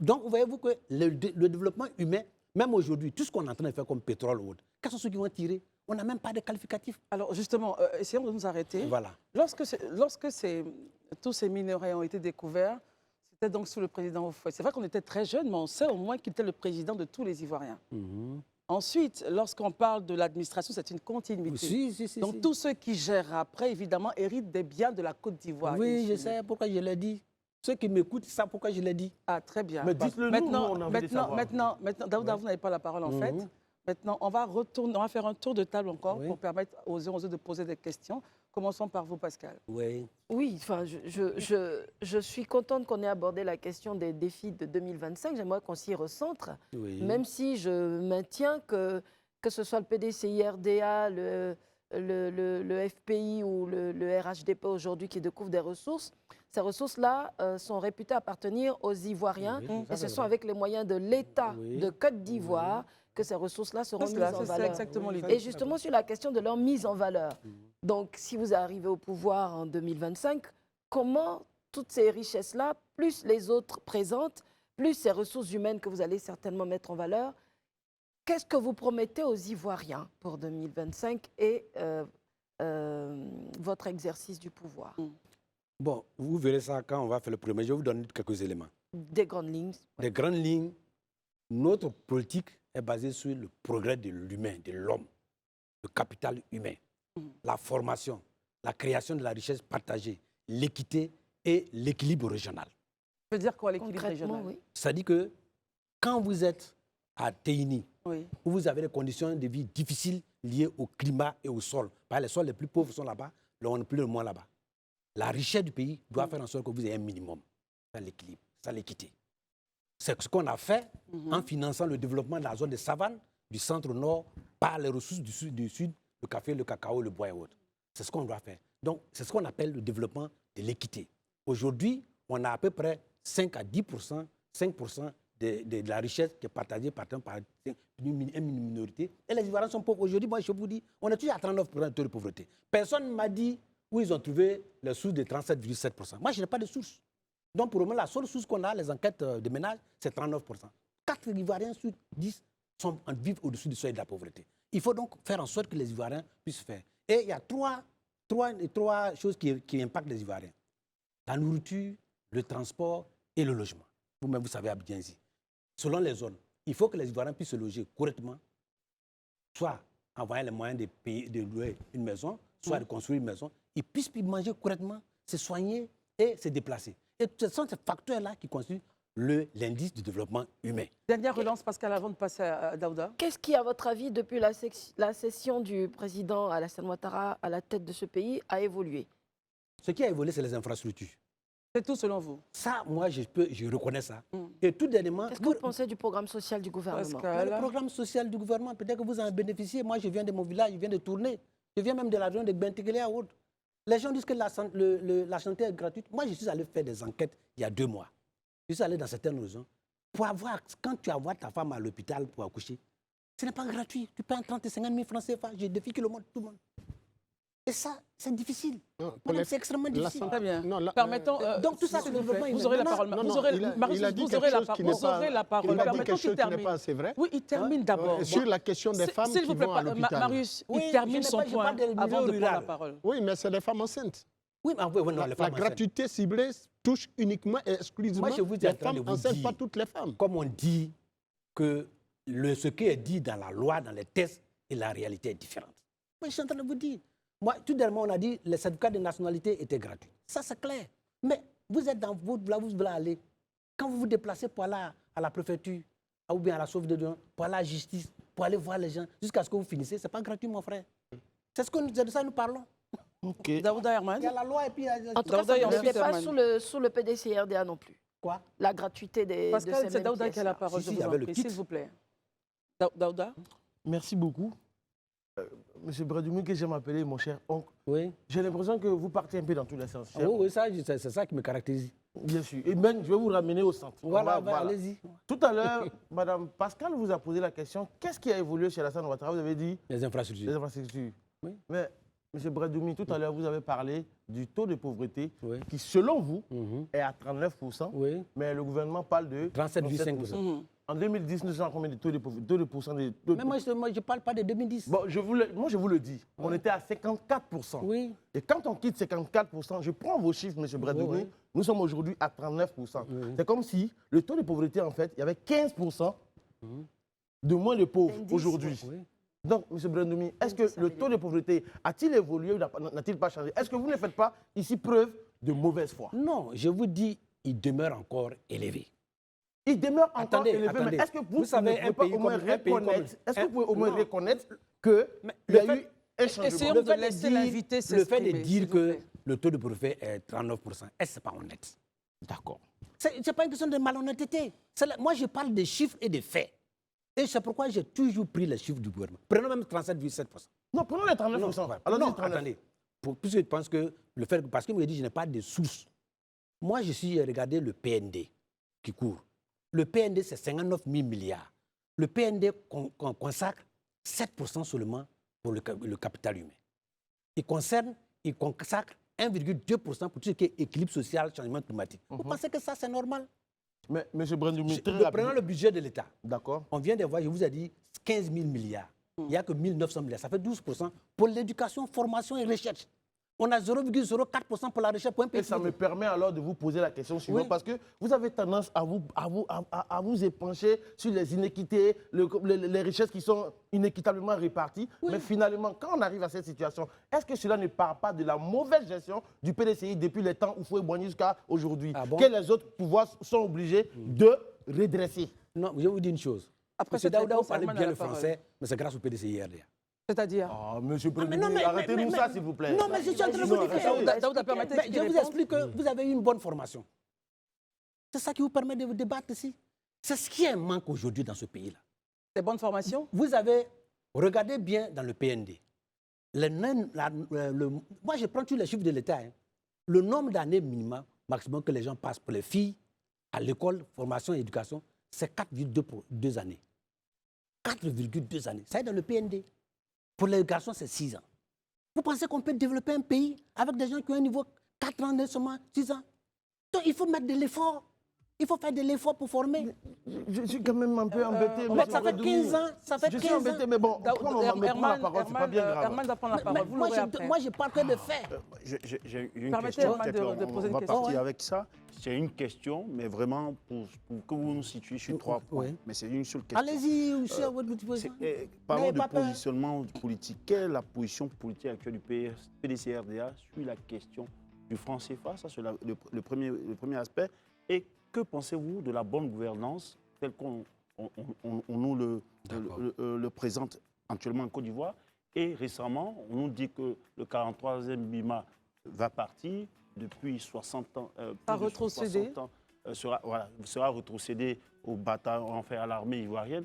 Donc, voyez-vous que le développement humain, même aujourd'hui, tout ce qu'on est en train de faire comme pétrole ou autre, quels sont ceux qui vont tirer? On n'a même pas de qualificatifs. Alors, justement, essayons de nous arrêter. Voilà. Lorsque tous ces minerais ont été découverts, c'était donc sous le président Houphouët. C'est vrai qu'on était très jeunes, mais on sait au moins qu'il était le président de tous les Ivoiriens. Ensuite, lorsqu'on parle de l'administration, c'est une continuité. Donc, tous ceux qui gèrent après, évidemment, héritent des biens de la Côte d'Ivoire. Oui, je sais pourquoi je l'ai dit. Ceux qui m'écoutent savent pourquoi je l'ai dit. Ah, très bien. Mais dites-le maintenant, Daouda, vous n'avez pas la parole, en fait. Maintenant, on va faire un tour de table encore pour permettre aux uns de poser des questions. Commençons par vous, Pascal. Oui, enfin, je suis contente qu'on ait abordé la question des défis de 2025. J'aimerais qu'on s'y recentre, même si je maintiens que ce soit le PDCI-RDA, le FPI ou le RHDP aujourd'hui qui découvrent des ressources, ces ressources-là sont réputées appartenir aux Ivoiriens et ce sont avec les moyens de l'État de Côte d'Ivoire que ces ressources-là seront mises en valeur. Exactement l'idée. Et justement, sur la question de leur mise en valeur, Donc, si vous arrivez au pouvoir en 2025, comment toutes ces richesses-là, plus les autres présentes, plus ces ressources humaines que vous allez certainement mettre en valeur, qu'est-ce que vous promettez aux Ivoiriens pour 2025 et votre exercice du pouvoir? Bon, vous verrez ça quand on va faire le premier. Je vais vous donner quelques éléments. Des grandes lignes. Des grandes lignes, notre politique est basée sur le progrès de l'humain, de l'homme, le capital humain, la formation, la création de la richesse partagée, l'équité et l'équilibre régional. Ça veut dire quoi, l'équilibre régional? Oui. Ça dit que quand vous êtes à Téini, Oui. où vous avez des conditions de vie difficiles liées au climat et au sol, les sols les plus pauvres sont là-bas, on n'est plus le moins là-bas. La richesse du pays doit faire en sorte que vous ayez un minimum. C'est l'équilibre, c'est l'équité. C'est ce qu'on a fait en finançant le développement de la zone de savane, du centre-nord, par les ressources du sud, le café, le cacao, le bois et autres. C'est ce qu'on doit faire. Donc, c'est ce qu'on appelle le développement de l'équité. Aujourd'hui, on a à peu près 5 à 10%, 5% de la richesse qui est partagée par une minorité. Et les Ivoiriens sont pauvres. Aujourd'hui, moi, je vous dis, on est toujours à 39% de taux de pauvreté. Personne ne m'a dit où ils ont trouvé les sources de 37,7%. Moi, je n'ai pas de source. Donc, pour le moment, la seule source qu'on a, les enquêtes de ménage, c'est 39%. 4 Ivoiriens sur 10 vivent au-dessus du seuil de la pauvreté. Il faut donc faire en sorte que les Ivoiriens puissent faire. Et il y a trois choses qui impactent les Ivoiriens. La nourriture, le transport et le logement. Vous-même, vous savez à Abidjanzi. Selon les zones, il faut que les Ivoiriens puissent se loger correctement, soit en voyant les moyens de louer une maison, soit de construire une maison. Ils puissent manger correctement, se soigner et se déplacer. Et ce sont ces facteurs-là qui constituent l'indice du développement humain. Dernière relance, Pascal, avant de passer à Daouda. Qu'est-ce qui, à votre avis, depuis la session du président Alassane Ouattara à la tête de ce pays, a évolué? Ce qui a évolué, c'est les infrastructures. C'est tout selon vous? Ça, moi, je reconnais ça. Et tout dernièrement... Qu'est-ce que vous pensez du programme social du gouvernement? Le programme social du gouvernement, peut-être que vous en bénéficiez. Moi, je viens de mon village, je viens de tourner. Je viens même de la région de Bentéguélé à Aude. Les gens disent que la santé est gratuite. Moi, je suis allé faire des enquêtes il y a 2 mois. Je suis allé dans certaines régions pour avoir, quand tu envoies ta femme à l'hôpital pour accoucher, ce n'est pas gratuit. Tu payes 30 et 50 000 francs CFA. Je défie que le monde, tout le monde. Et ça, c'est difficile. C'est extrêmement difficile. Très bien. Permettons. Donc tout ça, c'est le développement. Vous aurez la parole. Vous aurez la parole. Permettons qu'il termine. C'est vrai. Oui, il termine d'abord. Sur la question des femmes qui vont à l'hôpital. Marius, il termine son point avant de prendre la parole. Oui, mais c'est des femmes enceintes. Oui, mais non, la gratuité ciblée touche uniquement et exclusivement les femmes enceintes, pas toutes les femmes. Comme on dit que ce qui est dit dans la loi, dans les textes, et la réalité est différente. Moi, je suis en train de vous dire. Moi, tout dernièrement, on a dit que les certificats de nationalité étaient gratuits. Ça, c'est clair. Mais vous êtes dans là où vous voulez aller. Quand vous vous déplacez pour aller à la préfecture, ou bien à la sauvegarde, pour aller à la justice, pour aller voir les gens, jusqu'à ce que vous finissez, ce n'est pas gratuit, mon frère. C'est de ça que nous parlons. Okay. Daouda Herman. Il y a la loi et puis... En tout cas, ça n'était pas sous le PDCRDA non plus. Quoi? La gratuité des Pascal, c'est Daouda qui a la parole, si, je vous en prie, s'il vous plaît. Daouda. Merci beaucoup. Monsieur Bredoumi, que j'aime appeler mon cher oncle. Oui. J'ai l'impression que vous partez un peu dans tous les sens. Oui, c'est ça qui me caractérise. Bien sûr. Et même, je vais vous ramener au centre. Voilà. Allez-y. Tout à l'heure, Madame Pascal vous a posé la question, qu'est-ce qui a évolué chez Alassane Ouattara? Vous avez dit... Les infrastructures. Les infrastructures. Oui. Mais, Monsieur Bredoumi, tout à l'heure, vous avez parlé du taux de pauvreté qui, selon vous, est à 39%. Oui. Mais le gouvernement parle de 37,5%. En 2010, nous avons combien de taux de pauvreté? Mais moi, je ne parle pas de 2010. Bon, je vous le dis. On était à 54%. Oui. Et quand on quitte 54%, je prends vos chiffres, M. Bredoumi, nous sommes aujourd'hui à 39%. C'est comme si le taux de pauvreté, en fait, il y avait 15% de moins de pauvres aujourd'hui. Oui. Donc, M. Bredoumi, est-ce que le taux de pauvreté a-t-il évolué ou n'a-t-il pas changé? Est-ce que vous ne faites pas ici preuve de mauvaise foi? Non, je vous dis, il demeure encore élevé. Il demeure encore élevé, mais est-ce que vous ne pouvez au moins reconnaître qu'il y a eu un changement? Essayons de laisser l'invité s'exprimer. Le fait de dire que le taux de pauvreté est 39%, est-ce que ce n'est pas honnête? D'accord. Ce n'est pas une question de malhonnêteté. Moi, je parle des chiffres et des faits. Et c'est pourquoi j'ai toujours pris les chiffres du gouvernement. Prenons même 37,7%. Non, prenons les 39%. Alors, non, attendez. Puisque je pense que le fait, parce qu'il me dit que je n'ai pas de sources. Moi, je suis regardé le PND qui court. Le PND, c'est 59 000 milliards. Le PND consacre 7% seulement pour le capital humain. il consacre 1,2% pour tout ce qui est équilibre social, changement climatique. Vous pensez que ça, c'est normal? Mais, M. Brandoumi, prenons le budget de l'État. D'accord. On vient de voir, je vous ai dit, 15 000 milliards. Il n'y a que 1 900 milliards. Ça fait 12% pour l'éducation, formation et recherche. On a 0,04% pour la recherche pour un pays. Et ça me permet alors de vous poser la question suivante, parce que vous avez tendance à vous épancher sur les inéquités, les richesses qui sont inéquitablement réparties. Oui. Mais finalement, quand on arrive à cette situation, est-ce que cela ne part pas de la mauvaise gestion du PDCI depuis les temps où Foué-Boigny jusqu'à aujourd'hui, que les autres pouvoirs sont obligés de redresser? Non, je vais vous dire une chose. Après, M. Daouda, vous parlez bien le français, mais c'est grâce au PDCI RDA. C'est-à-dire monsieur Brandoumi, arrêtez-nous ça, s'il vous plaît. Non, mais je suis en train de vous dire. Je vous explique que vous avez eu une bonne formation. C'est ça qui vous permet de vous débattre ici. C'est ce qui est un manque aujourd'hui dans ce pays-là. C'est bonne formation? Vous avez, regardez bien dans le PND. Moi, je prends tous les chiffres de l'État. Hein. Le nombre d'années minimum, maximum que les gens passent pour les filles à l'école, formation et éducation, c'est 4,2 pour 2 années. 4,2 années. Ça est dans le PND. Pour les garçons, c'est 6 ans. Vous pensez qu'on peut développer un pays avec des gens qui ont un niveau 4 ans, seulement 6 ans? Donc, il faut mettre de l'effort. Il faut faire de l'effort pour former. Je suis quand même un peu embêté. Ça fait 15 ans. Ça fait 15 ans. Je suis embêté, mais bon, on va me prendre la parole, c'est pas bien grave. Herman va prendre la parole. Moi, je parle que de faire. J'ai une Permettez question. de poser une on va question. partir avec ça. J'ai une question, mais vraiment pour que vous nous situiez sur 3 points. Oui. Mais c'est une seule question. Allez-y, monsieur, à votre position. Parlons de positionnement politique. Quelle est la position politique actuelle du PDCRDA sur la question du franc CFA? Ça, c'est le premier aspect. Et que pensez-vous de la bonne gouvernance telle qu'on nous le présente actuellement en Côte d'Ivoire? Et récemment, on nous dit que le 43e BIMA va partir depuis 60 ans. Sera retrocédé au bataillon, enfin à l'armée ivoirienne.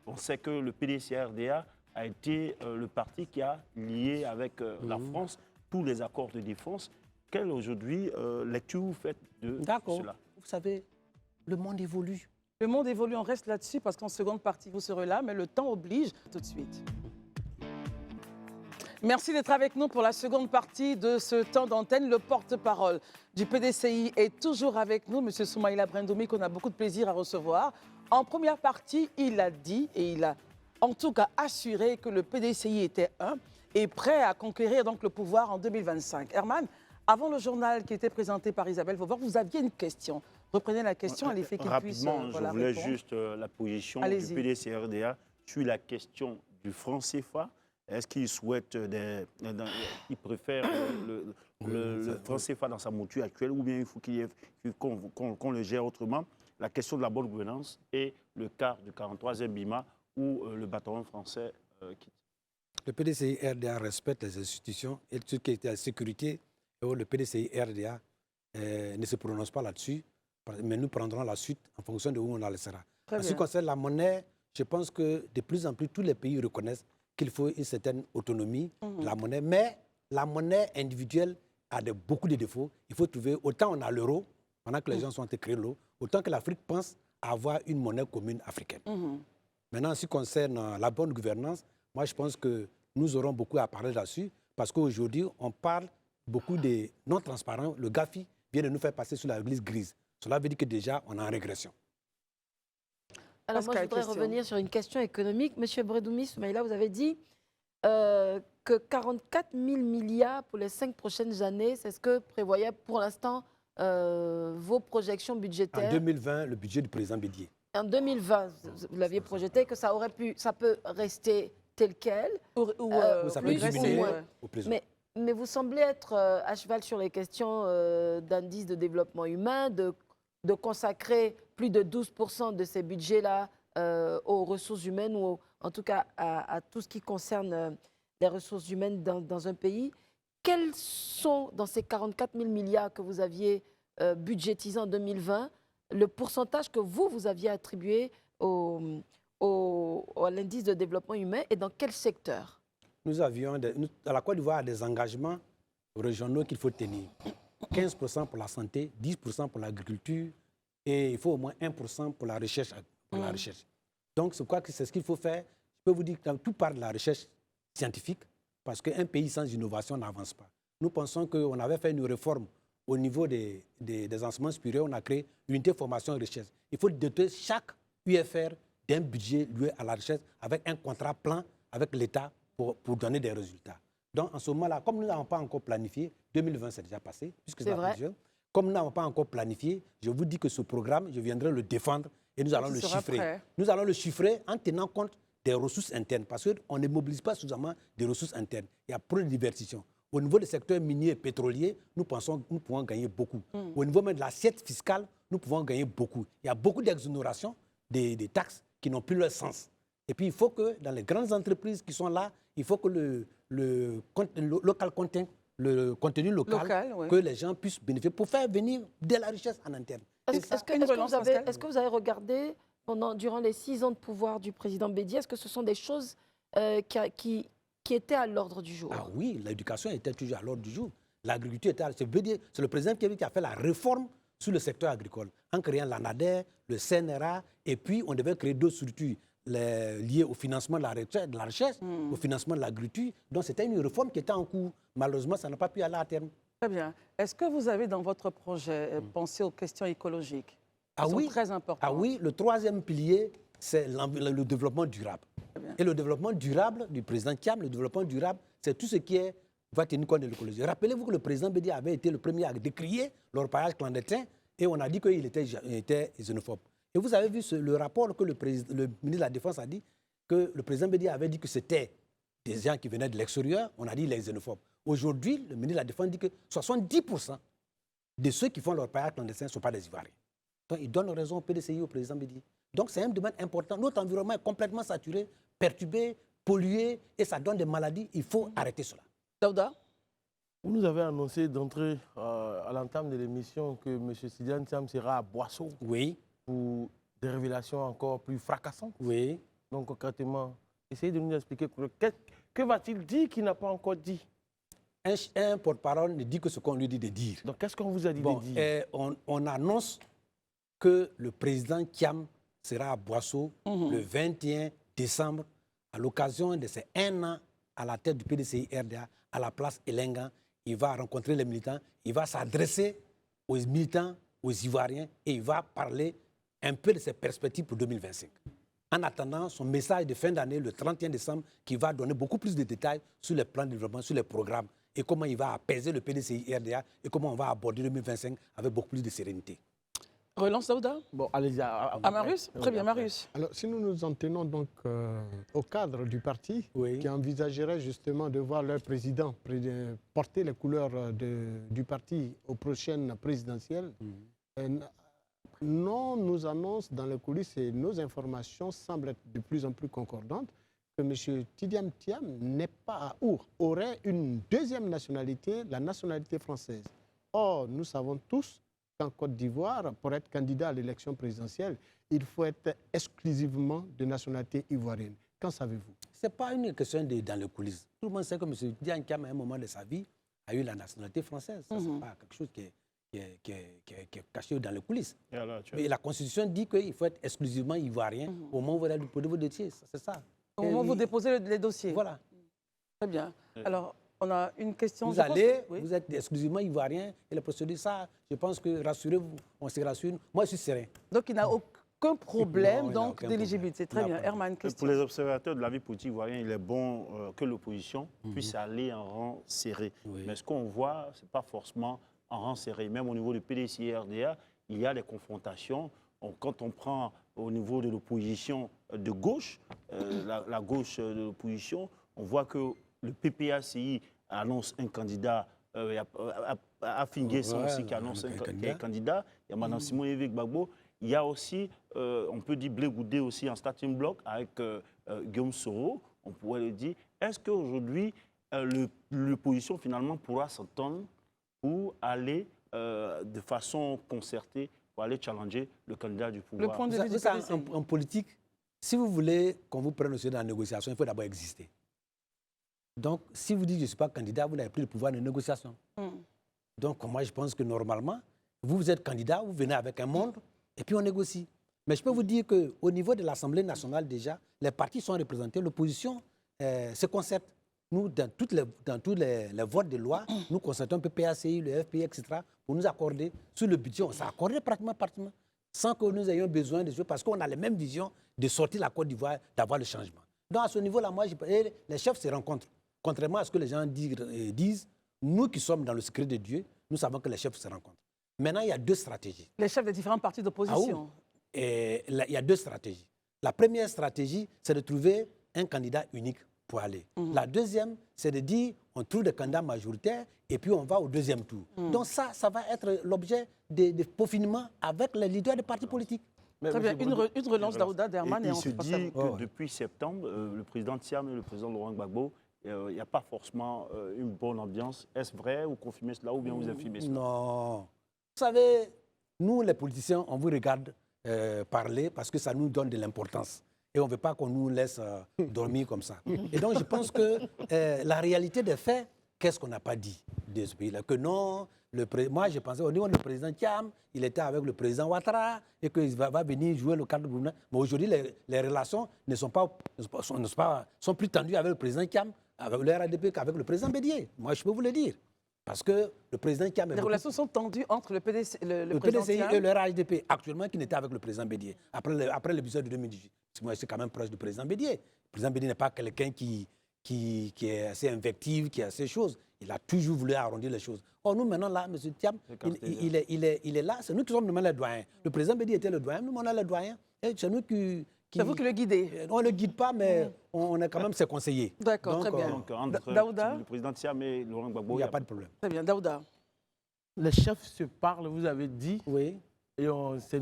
On sait que le PDCRDA a été le parti qui a lié avec la France tous les accords de défense. Quelle aujourd'hui lecture vous faites de cela? Vous savez, le monde évolue. Le monde évolue, on reste là-dessus parce qu'en seconde partie, vous serez là, mais le temps oblige tout de suite. Merci d'être avec nous pour la seconde partie de ce temps d'antenne. Le porte-parole du PDCI est toujours avec nous, M. Soumaïla Brandoumi, qu'on a beaucoup de plaisir à recevoir. En première partie, il a dit et il a en tout cas assuré que le PDCI était et prêt à conquérir donc le pouvoir en 2025. Herman, avant le journal qui était présenté par Isabelle Vauvert, vous aviez une question. Reprenez la question, elle est fait qu'il puisse rapidement, je voulais juste la position du PDCRDA sur la question du franc CFA. Est-ce qu'il souhaite, il préfère le franc CFA dans sa mouture actuelle ou bien il faut qu'on le gère autrement? La question de la bonne gouvernance et le cas du 43e BIMA où le bataillon français quitte. Le PDCI-RDA respecte les institutions et tout ce qui est la sécurité. Le PDCI-RDA ne se prononce pas là-dessus, mais nous prendrons la suite en fonction de où on la laissera. En ce qui concerne la monnaie, je pense que de plus en plus, tous les pays reconnaissent qu'il faut une certaine autonomie de la monnaie, mais la monnaie individuelle a beaucoup de défauts. Il faut trouver, autant on a l'euro, pendant que les gens sont en train de créer l'euro, autant que l'Afrique pense à avoir une monnaie commune africaine. Maintenant, en ce qui concerne la bonne gouvernance, moi je pense que nous aurons beaucoup à parler là-dessus, parce qu'aujourd'hui, on parle beaucoup des non-transparents. Le GAFI vient de nous faire passer sur la liste grise. Cela veut dire que déjà, on est en régression. Alors moi, je voudrais revenir sur une question économique. Monsieur Brandoumi, Soumaïla, vous avez dit que 44 000 milliards pour les 5 prochaines années, c'est ce que prévoyaient pour l'instant vos projections budgétaires. En 2020, le budget du président Bédié. En 2020, vous l'aviez projeté que ça peut rester tel quel. Ou ça peut diminuer au plus. Mais vous semblez être à cheval sur les questions d'indice de développement humain, de consacrer plus de 12% de ces budgets-là aux ressources humaines ou en tout cas à tout ce qui concerne les ressources humaines dans un pays. Quels sont, dans ces 44 000 milliards que vous aviez budgétisés en 2020, le pourcentage que vous aviez attribué à l'indice de développement humain et dans quel secteur? Nous avions, à la Côte d'Ivoire, des engagements régionaux qu'il faut tenir. 15% pour la santé, 10% pour l'agriculture et il faut au moins 1% pour la recherche. Donc, c'est ce qu'il faut faire. Je peux vous dire que tout part de la recherche scientifique, parce qu'un pays sans innovation n'avance pas. Nous pensons qu'on avait fait une réforme au niveau des enseignements supérieurs, on a créé l'unité formation et recherche. Il faut doter chaque UFR d'un budget lié à la recherche avec un contrat plan avec l'État pour donner des résultats. Donc, en ce moment-là, comme nous n'avons pas encore planifié, 2020 c'est déjà passé, puisque c'est plusieurs, comme nous n'avons pas encore planifié, je vous dis que ce programme, je viendrai le défendre et nous allons le chiffrer. Prêt. Nous allons le chiffrer en tenant compte des ressources internes, parce qu'on ne mobilise pas suffisamment des ressources internes. Il y a trop de diversion. Au niveau des secteurs miniers et pétroliers, nous pensons que nous pouvons gagner beaucoup. Au niveau même de l'assiette fiscale, nous pouvons gagner beaucoup. Il y a beaucoup d'exonérations des taxes qui n'ont plus leur sens. Et puis, il faut que dans les grandes entreprises qui sont là, il faut que le contenu local que les gens puissent bénéficier pour faire venir de la richesse en interne. Est-ce que vous avez regardé, durant les 6 ans de pouvoir du président Bédi, est-ce que ce sont des choses qui étaient à l'ordre du jour? Ah oui, l'éducation était toujours à l'ordre du jour. L'agriculture était à l'ordre du jour. C'est le président qui a fait la réforme sur le secteur agricole, en créant l'ANADER, le CNRA, et puis on devait créer d'autres structures liées au financement de la recherche, au financement de l'agriculture. Donc c'était une réforme qui était en cours. Malheureusement, ça n'a pas pu aller à terme. Très bien. Est-ce que vous avez dans votre projet pensé aux questions écologiques qui sont très importantes? Ah oui, le troisième pilier, c'est le développement durable. Et le développement durable du président Thiam, le développement durable, c'est tout ce qui va tenir compte de l'écologie. Rappelez-vous que le président Bédi avait été le premier à décrier l'orpaillage clandestin et on a dit qu'il était xénophobe. Et vous avez vu le rapport que le ministre de la Défense a dit, que le président Bédi avait dit que c'était des gens qui venaient de l'extérieur, on a dit qu'il est xénophobe. Aujourd'hui, le ministre de la Défense dit que 70% de ceux qui font l'orpaillage clandestin ne sont pas des Ivoiriens. Donc il donne raison au PDCI, au président Bédi. Donc c'est un domaine important. Notre environnement est complètement saturé, perturbé, pollué, et ça donne des maladies. Il faut arrêter cela. Daouda? Vous nous avez annoncé d'entrer à l'entame de l'émission que M. Tidjane Thiam sera à Boisseau. Oui. Pour des révélations encore plus fracassantes. Oui. Donc concrètement, essayez de nous expliquer que va-t-il dire qu'il n'a pas encore dit? Un porte-parole ne dit que ce qu'on lui dit de dire. Donc qu'est-ce qu'on vous a dit de dire? On annonce que le président Thiam sera à Boisseau le 21 décembre à l'occasion de ses 1 an à la tête du PDCI RDA à la place Elengan. Il va rencontrer les militants, il va s'adresser aux militants, aux Ivoiriens et il va parler un peu de ses perspectives pour 2025. En attendant son message de fin d'année, le 31 décembre, qui va donner beaucoup plus de détails sur les plans de développement, sur les programmes et comment il va apaiser le PDCI RDA et comment on va aborder 2025 avec beaucoup plus de sérénité. Relance Daouda? Bon, allez-y. À Marius? Très bien, Marius. Alors, si nous nous en tenons donc au cadre du parti, qui envisagerait justement de voir leur président porter les couleurs du parti aux prochaines présidentielles, non, nous annonce dans les coulisses et nos informations semblent être de plus en plus concordantes que M. Tidjane Thiam n'est pas aurait une deuxième nationalité, la nationalité française. Or, nous savons tous qu'en Côte d'Ivoire, pour être candidat à l'élection présidentielle, il faut être exclusivement de nationalité ivoirienne. Qu'en savez-vous? Ce n'est pas une question dans les coulisses. Tout le monde sait que M. Tidjane Thiam, à un moment de sa vie, a eu la nationalité française. Ça, c'est pas quelque chose qui est caché dans les coulisses. Mais la Constitution dit qu'il faut être exclusivement ivoirien au moment où vous déposez vos dossiers. C'est ça. Au moment où vous déposez les dossiers. Voilà. Très bien. Alors, on a une question. Vous êtes exclusivement ivoirien et la procédure, ça, je pense que, rassurez-vous, on se rassure. Moi, je suis serein. Donc, il n'a aucun problème d'éligibilité. Très bien. Herman, question. Pour les observateurs de la vie politique ivoirienne, il est bon que l'opposition puisse aller en rang serré. Mais ce qu'on voit, ce n'est pas forcément en rang serré. Même au niveau du PDCI RDA, il y a des confrontations. Quand on prend au niveau de l'opposition de gauche, la gauche de l'opposition, on voit que le PPACI annonce un candidat, Afingé aussi qui annonce un candidat, il y a Mme Simon Évêque Gbagbo, il y a aussi, on peut dire Blé Goudé aussi en starting block avec Guillaume Soro, on pourrait le dire. Est-ce qu'aujourd'hui, l'opposition finalement pourra s'entendre pour aller de façon concertée, pour aller challenger le candidat du pouvoir? Le point de vue en politique, si vous voulez qu'on vous prenne au sérieux dans la négociation, il faut d'abord exister. Donc, si vous dites que je ne suis pas candidat, vous n'avez plus le pouvoir de négociation. Donc, moi, je pense que normalement, vous êtes candidat, vous venez avec un monde, et puis on négocie. Mais je peux vous dire qu'au niveau de l'Assemblée nationale, déjà, les partis sont représentés, l'opposition se concerte. nous, dans tous les votes de loi, nous constatons un peu PACI, le FPI, etc., pour nous accorder sur le budget. On s'est accordé pratiquement, sans que nous ayons besoin de jouer, parce qu'on a la même vision de sortir la Côte d'Ivoire, d'avoir le changement. Donc, à ce niveau-là, moi, les chefs se rencontrent. Contrairement à ce que les gens disent, nous qui sommes dans le secret de Dieu, nous savons que les chefs se rencontrent. Maintenant, il y a deux stratégies. Les chefs des différents partis d'opposition. Il y a deux stratégies. La première stratégie, c'est de trouver un candidat unique pour aller. La deuxième, c'est de dire, on trouve des candidats majoritaires et puis on va au deuxième tour. Donc ça va être l'objet de peaufinement avec les leaders des partis politiques. Très bien, une relance d'Aouda Derman. Il se dit que depuis septembre, le président Thiam et le président Laurent Gbagbo, il n'y a pas forcément une bonne ambiance. Est-ce vrai? Vous confirmez cela ou bien vous infirmez cela? Non. Vous savez, nous les politiciens, on vous regarde parler parce que ça nous donne de l'importance. Et on ne veut pas qu'on nous laisse dormir comme ça. Et donc je pense que la réalité des faits, qu'est-ce qu'on n'a pas dit de ce pays-là? Que non, moi je pensais au niveau du président Thiam, il était avec le président Ouattara et qu'il va venir jouer le cadre gouvernement. Mais aujourd'hui, les relations sont plus tendues avec le président Thiam, avec le RHDP qu'avec le président Bédié. Moi, je peux vous le dire. Parce que le président Thiam... Les relations sont tendues entre le PDCI et le RHDP, actuellement, qui n'était avec le président Bédié, après l'épisode de 2018. Parce que moi, je suis quand même proche du président Bédié. Le président Bédié n'est pas quelqu'un qui est assez invectif, qui a ces choses. Il a toujours voulu arrondir les choses. Or, nous, maintenant, là, M. Thiam, il est là. C'est nous qui sommes demain les doyens. Le président Bédié était le doyen, nous, on est le doyen. Et c'est nous qui... C'est vous qui le guidez? On ne le guide pas, mais on est quand même ses conseillers. D'accord, très bien. Donc, entre Daouda, le président Thiam et Laurent Gbagbo, il n'y a pas de problème. Très bien, Daouda. Les chefs se parlent, vous avez dit. Oui. Et c'est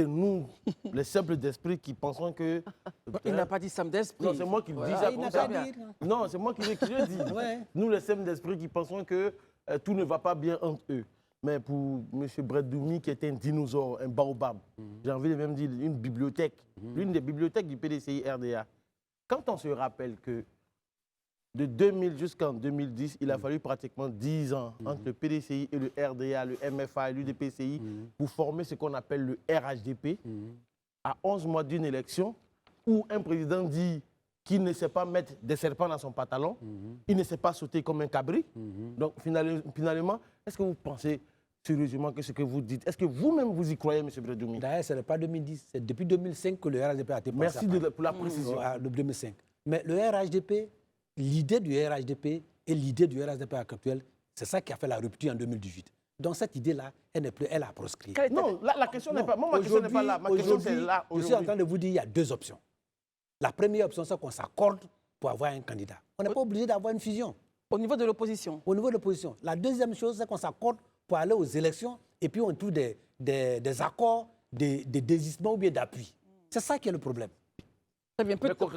nous, les simples d'esprit, qui pensons que... Il n'a pas dit simple d'esprit. Non, c'est moi qui le dis ça comme ça. Non, c'est moi qui le dis. Ouais. Nous, les simples d'esprit, qui pensons que tout ne va pas bien entre eux. Mais pour M. Breddoumi, qui est un dinosaure, un baobab, j'ai envie de même dire une bibliothèque, l'une des bibliothèques du PDCI RDA. Quand on se rappelle que de 2000 jusqu'en 2010, il a fallu pratiquement 10 ans entre le PDCI et le RDA, le MFA et l'UDPCI pour former ce qu'on appelle le RHDP, à 11 mois d'une élection, où un président dit qu'il ne sait pas mettre des serpents dans son pantalon, il ne sait pas sauter comme un cabri. Donc finalement, est-ce que vous pensez sérieusement que ce que vous dites, est-ce que vous-même vous y croyez, M. Breddoumi? D'ailleurs, ce n'est pas 2010, c'est depuis 2005 que le RHDP a été passé. Merci pour la précision. 2005. Mais le RHDP, l'idée du RHDP et l'idée du RHDP actuel, c'est ça qui a fait la rupture en 2018. Donc cette idée-là, elle a proscrit. Non, la question n'est pas... Moi, ma question n'est pas là. Ma question, c'est là. Je suis en train de vous dire qu'il y a deux options. La première option, c'est qu'on s'accorde pour avoir un candidat. On n'est pas obligé d'avoir une fusion. Au niveau de l'opposition? Au niveau de l'opposition. La deuxième chose, c'est qu'on s'accorde pour aller aux élections et puis on trouve des accords, des désistements ou bien d'appui. C'est ça qui est le problème. Très bien.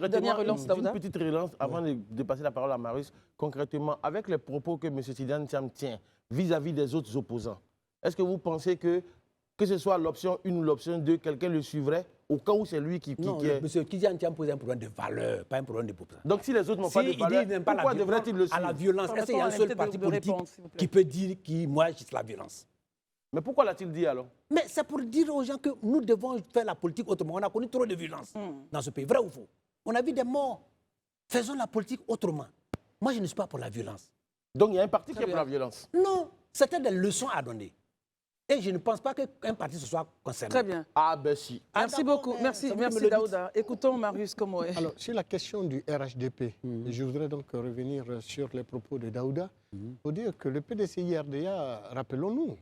Dernière relance, Daouda. Une petite relance avant de passer la parole à Marius. Concrètement, avec les propos que M. Tidjane Thiam tient vis-à-vis des autres opposants, est-ce que vous pensez que ce soit l'option 1 ou l'option 2, quelqu'un le suivrait au cas où c'est lui qui non, est... M. Tidjane Thiam pose un problème de valeur, pas un problème de population. Donc si les autres n'ont pas de valeur, pourquoi devrait-il le suivre? À la violence, est-ce qu'il y a un seul parti politique qui peut dire que moi, c'est la violence? Mais pourquoi l'a-t-il dit alors? Mais c'est pour dire aux gens que nous devons faire la politique autrement. On a connu trop de violence dans ce pays, vrai ou faux? On a vu des morts. Faisons la politique autrement. Moi, je ne suis pas pour la violence. Donc il y a un parti qui est pour la violence? Non, c'était des leçons à donner. Et je ne pense pas qu'un parti se soit concerné. Très bien. Ah ben si. Merci beaucoup. Merci Daouda. Écoutons Marius Komoé. Alors, sur la question du RHDP, je voudrais donc revenir sur les propos de Daouda pour dire que le PDCI RDA, rappelons-nous,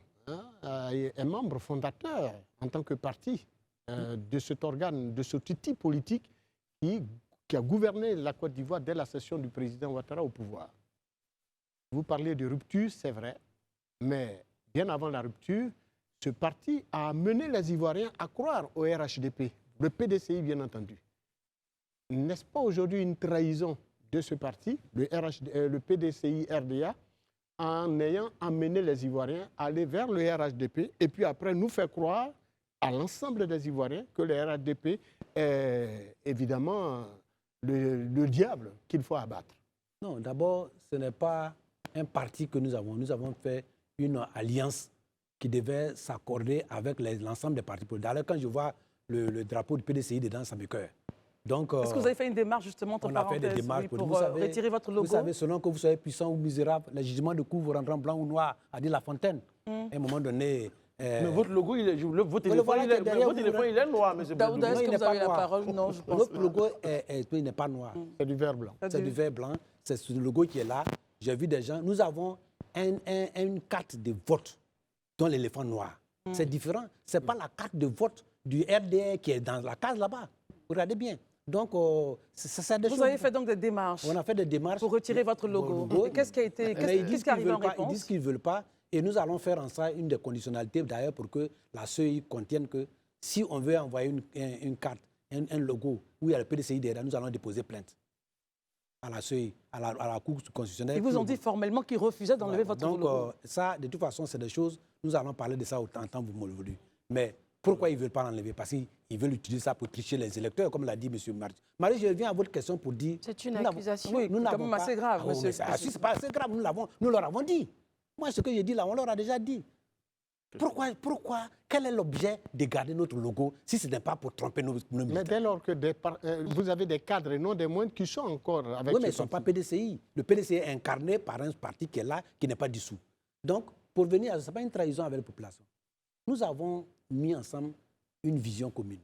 est membre fondateur en tant que parti de cet organe, de ce outil politique qui a gouverné la Côte d'Ivoire dès la cession du président Ouattara au pouvoir. Vous parlez de rupture, c'est vrai, mais bien avant la rupture, ce parti a amené les Ivoiriens à croire au RHDP, le PDCI bien entendu. N'est-ce pas aujourd'hui une trahison de ce parti, le PDCI RDA, en ayant amené les Ivoiriens à aller vers le RHDP et puis après nous faire croire à l'ensemble des Ivoiriens que le RHDP est évidemment le diable qu'il faut abattre? Non, d'abord, ce n'est pas un parti que nous avons. Nous avons fait une alliance qui devait s'accorder avec l'ensemble des partis politiques. D'ailleurs, quand je vois le drapeau du PDCI dedans, ça me cœur. Donc, est-ce que vous avez fait une démarche justement entre on a fait des démarches pour retirer votre logo? Vous savez, selon que vous soyez puissant ou misérable, le jugement de cour vous rendra blanc ou noir, a dit La Fontaine. À un moment donné... Mais votre logo, votre téléphone, il est noir, M. Daouda, est-ce que vous avez la parole? Non, je pense Notre logo n'est pas noir. C'est du vert blanc. C'est du vert blanc. C'est le logo qui est là. J'ai vu des gens. Nous avons une carte de vote dans l'éléphant noir. C'est différent. Ce n'est pas la carte de vote du RDR qui est dans la case là-bas. Regardez bien. Donc, c'est des choses. Vous avez fait donc des démarches. On a fait des démarches. Pour retirer votre logo. Qu'est-ce qui a été. Qu'est-ce qui arrive en réponse? Ils disent qu'ils ne veulent pas. Et nous allons faire en ça une des conditionnalités, d'ailleurs, pour que la CEI contienne que si on veut envoyer une carte, un logo, où il y a le PDCI derrière, nous allons déposer plainte à la CEI, à la Cour constitutionnelle. Ils vous ont dit formellement qu'ils refusaient d'enlever votre logo. Donc, ça, de toute façon, c'est des choses, nous allons parler de ça autant que vous me le voulez. Mais pourquoi ils ne veulent pas l'enlever? Parce qu'ils veulent utiliser ça pour tricher les électeurs, comme l'a dit M. Marie. Marie, je reviens à votre question pour dire... C'est une accusation. Oui, c'est quand même assez grave, monsieur. C'est pas assez grave, nous leur avons dit. Moi, ce que j'ai dit là, on leur a déjà dit. Pourquoi quel est l'objet de garder notre logo si ce n'est pas pour tromper nos militants? Mais dès lors que vous avez des cadres et non des moindres qui sont encore avec... Oui, mais ils ne sont pas PDCI. Le PDCI est incarné par un parti qui est là, qui n'est pas dissous. Donc, pour venir à ça, ce n'est pas une trahison avec la population. Nous avons mis ensemble une vision commune.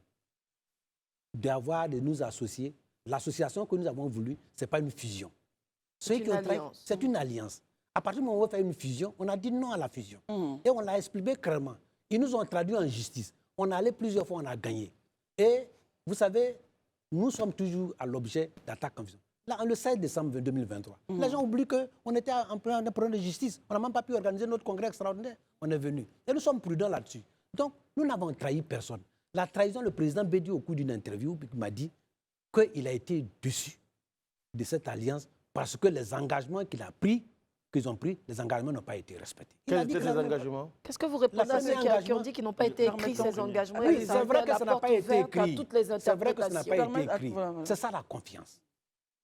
De nous associer. L'association que nous avons voulu, ce n'est pas une fusion. C'est une alliance. C'est une alliance. À partir du moment où on veut faire une fusion, on a dit non à la fusion. Et on l'a expliqué clairement. Ils nous ont traduit en justice. On est allé plusieurs fois, on a gagné. Et vous savez, nous sommes toujours à l'objet d'attaques en fusion. Là, le 16 décembre 2023, les gens oublient qu'on était en plein problème de justice. On n'a même pas pu organiser notre congrès extraordinaire. On est venu. Et nous sommes prudents là-dessus. Donc, nous n'avons trahi personne. La trahison, le président Bédi, au cours d'une interview, m'a dit qu'il a été déçu de cette alliance parce que les engagements qu'ils ont pris, les engagements n'ont pas été respectés. Quels étaient ces engagements? Qu'est-ce que vous répondez à ceux qui ont dit qu'ils n'ont pas été écrits, ces engagements? Oui, c'est vrai que ça n'a pas été écrit. C'est vrai que ça n'a pas été écrit. C'est ça la confiance.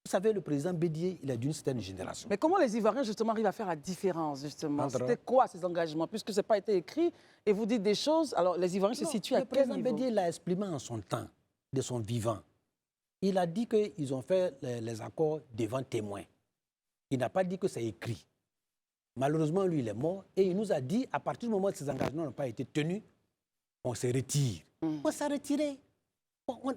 Vous savez, le président Bédié, il est d'une certaine génération. Mais comment les Ivoiriens, justement, arrivent à faire la différence, justement? C'était quoi, ces engagements? Puisque ce n'a pas été écrit et vous dites des choses, alors les Ivoiriens se situent à quel niveau? Le président Bédié l'a exprimé en son temps, de son vivant. Il a dit qu'ils ont fait les accords devant témoins. Il n'a pas dit que c'est écrit. Malheureusement, lui, il est mort et il nous a dit, à partir du moment où ces engagements n'ont pas été tenus, on se retire. On s'est retiré.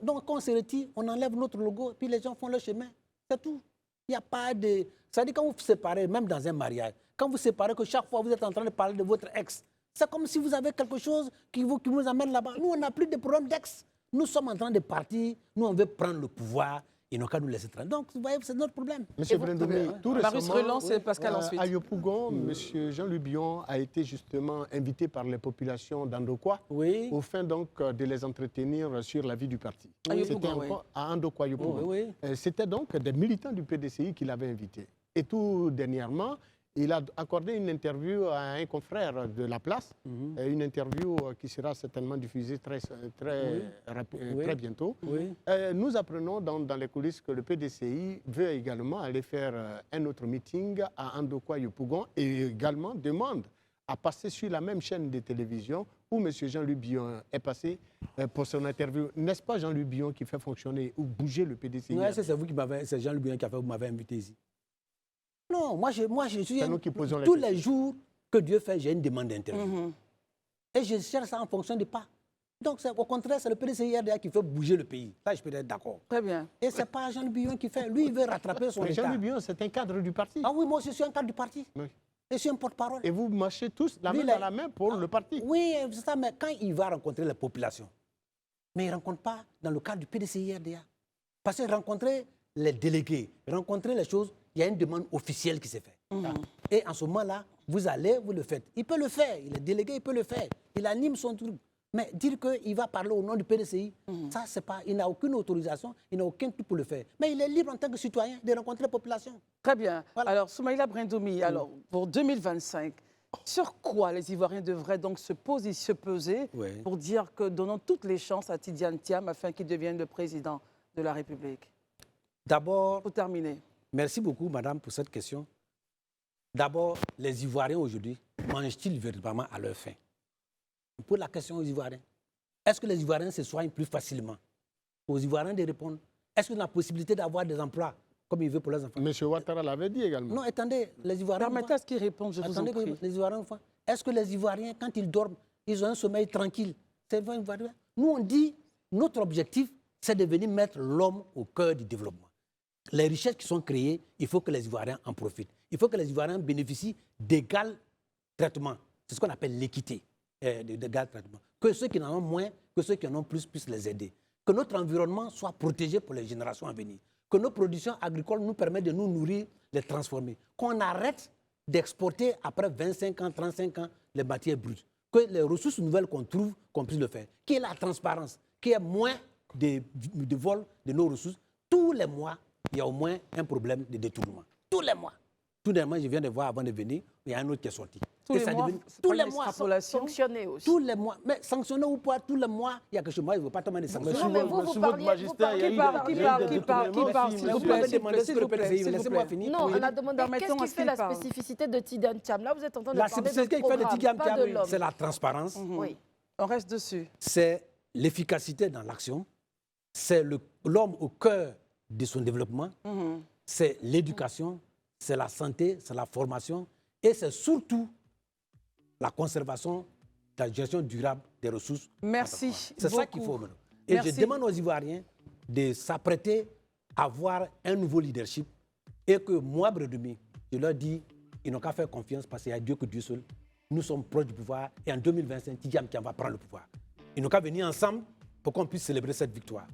Donc, quand on se retire, on enlève notre logo, puis les gens font leur chemin. C'est tout. Il n'y a pas de... C'est-à-dire, quand vous vous séparez, même dans un mariage, quand vous séparez, que chaque fois vous êtes en train de parler de votre ex, c'est comme si vous avez quelque chose qui vous amène là-bas. Nous, on n'a plus de problème d'ex. Nous sommes en train de partir, nous, on veut prendre le pouvoir. Ils n'ont qu'à nous laisser tranquilles. Donc, vous voyez, c'est notre problème. Monsieur Brendoumi, tout récemment, Marius relance et Pascal ensuite. À Yopougon, Monsieur Jean-Louis Bion a été justement invité par les populations d'Andokwa au fin donc de les entretenir sur la vie du parti. C'était à Andokwa, Yopougon. C'était donc des militants du PDCI qui l'avaient invité. Et tout dernièrement, il a accordé une interview à un confrère de La Place, une interview qui sera certainement diffusée très bientôt. Nous apprenons dans les coulisses que le PDCI veut également aller faire un autre meeting à Andokwa Yopougon et également demande à passer sur la même chaîne de télévision où M. Jean-Louis Bion est passé pour son interview. N'est-ce pas Jean-Louis Bion qui fait fonctionner ou bouger le PDCI? Non, c'est vous qui m'avez, c'est Jean-Louis Bion qui m'avait invité ici. Non, moi je suis... Tous les jours que Dieu fait, j'ai une demande d'interview. Et je cherche ça en fonction de pas. Donc, au contraire, c'est le PDCI qui fait bouger le pays. Là, je peux être d'accord. Très bien. Et ce n'est pas Jean-Louis Bion qui fait. Lui, il veut rattraper son état. Jean-Louis Bion, c'est un cadre du parti. Ah oui, moi aussi, je suis un cadre du parti. Oui. Et je suis un porte-parole. Et vous marchez tous la main dans la main pour le parti. Oui, c'est ça, mais quand il va rencontrer la population, mais il ne rencontre pas dans le cadre du PDCI-RDA. Parce qu'il rencontrer les délégués, rencontrer les choses, il y a une demande officielle qui s'est faite. Et en ce moment-là, vous allez, vous le faites. Il peut le faire, il est délégué, il peut le faire. Il anime son truc. Mais dire qu'il va parler au nom du PDCI, ça, c'est pas, il n'a aucune autorisation, il n'a aucun truc pour le faire. Mais il est libre en tant que citoyen de rencontrer la population. Très bien. Voilà. Alors, Soumaïla Brendoumi, alors, pour 2025, sur quoi les Ivoiriens devraient donc se peser pour dire que donnons toutes les chances à Tidiane Thiam afin qu'il devienne le président de la République? D'abord, pour terminer. Merci beaucoup, madame, pour cette question. D'abord, les Ivoiriens aujourd'hui mangent-ils véritablement à leur faim? Pour la question aux Ivoiriens, est-ce que les Ivoiriens se soignent plus facilement? Aux Ivoiriens de répondre, Est-ce qu'ils ont la possibilité d'avoir des emplois comme ils veulent pour leurs enfants? M. Ouattara l'avait dit également. Non, attendez, les Ivoiriens... Permettez à ce qu'ils répondent, je vous en prie. Les Ivoiriens, est-ce que les Ivoiriens, quand ils dorment, ils ont un sommeil tranquille? Nous, on dit, notre objectif, c'est de venir mettre l'homme au cœur du développement. Les richesses qui sont créées, il faut que les Ivoiriens en profitent. Il faut que les Ivoiriens bénéficient d'égal traitement. C'est ce qu'on appelle l'équité, d'égal traitement. Que ceux qui en ont moins, que ceux qui en ont plus puissent les aider. Que notre environnement soit protégé pour les générations à venir. Que nos productions agricoles nous permettent de nous nourrir, les transformer. Qu'on arrête d'exporter après 25 ans, 35 ans les matières brutes. Que les ressources nouvelles qu'on trouve, qu'on puisse le faire. Qu'il y ait la transparence, qu'il y ait moins de vol de nos ressources. Tous les mois, il y a au moins un problème de détournement. Tous les mois. Tous les mois, je viens de voir avant de venir, il y a un autre qui est sorti. Tous les mois, sanctionner aussi. Tous les mois. Mais sanctionner ou pas, tous les mois, il y a quelque chose. Moi, je ne veux pas tellement de sanctions. Non, mais vous parliez... Laissez-moi finir. Non, on a demandé qu'est-ce qui fait la spécificité de Tidiane Thiam. Là, vous êtes en train de parler de programme, pas de l'homme. C'est la transparence. Oui. On reste dessus. C'est l'efficacité dans l'action. C'est l'homme au cœur de son développement. C'est l'éducation. C'est la santé. C'est la formation. Et c'est surtout la conservation, la gestion durable des ressources. Merci. C'est ça qu'il faut maintenant. Et je demande aux Ivoiriens de s'apprêter à avoir un nouveau leadership et que moi, Brédoumi, je leur dis, ils n'ont qu'à faire confiance parce qu'il n'y a Dieu que Dieu seul. Nous sommes proches du pouvoir et en 2025, Tidiane Thiam va prendre le pouvoir. Ils n'ont qu'à venir ensemble pour qu'on puisse célébrer cette victoire.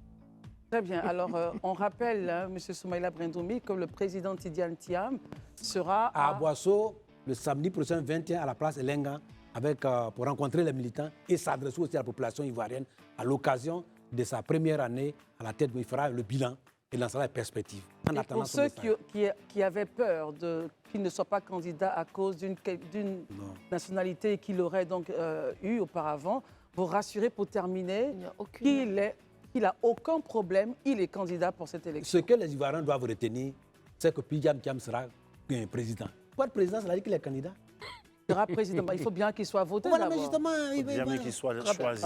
Très bien. Alors, on rappelle, M. Soumaïla Brindoumi, que le président Tidiane Thiam sera à Boasso le samedi prochain 21 à la place Elenga pour rencontrer les militants et s'adresser aussi à la population ivoirienne à l'occasion de sa première année à la tête où il fera le bilan et lancera les perspectives. Et pour ceux qui avaient peur qu'il ne soit pas candidat à cause d'une nationalité qu'il aurait donc eue auparavant, vous rassurez pour terminer qu'il n'a aucun problème, il est candidat pour cette élection. Ce que les Ivoiriens doivent retenir, c'est que Tidiane Thiam sera président. Pour être président, ça veut dire qu'il est candidat. Il sera président. Il faut bien qu'il soit voté voilà, d'abord. Il faut bien qu'il soit choisi.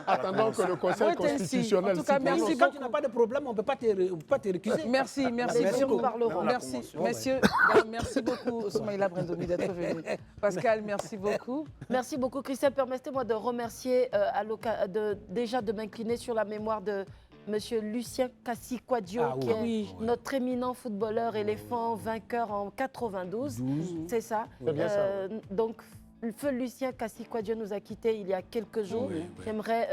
Attendons que le Conseil constitutionnel... En tout cas, merci quand tu n'as pas de problème, on ne peut pas te récuser. Merci beaucoup. Merci beaucoup, Soumaïla Brindoumi, d'être venu. Pascal, merci beaucoup. Merci beaucoup, Christian. Permettez-moi de remercier, déjà de m'incliner sur la mémoire de Monsieur Lucien Kassi-Kouadio, qui est notre éminent footballeur éléphant vainqueur en 92. C'est ça. Donc, feu Lucien Kassi-Kouadio nous a quittés il y a quelques jours. J'aimerais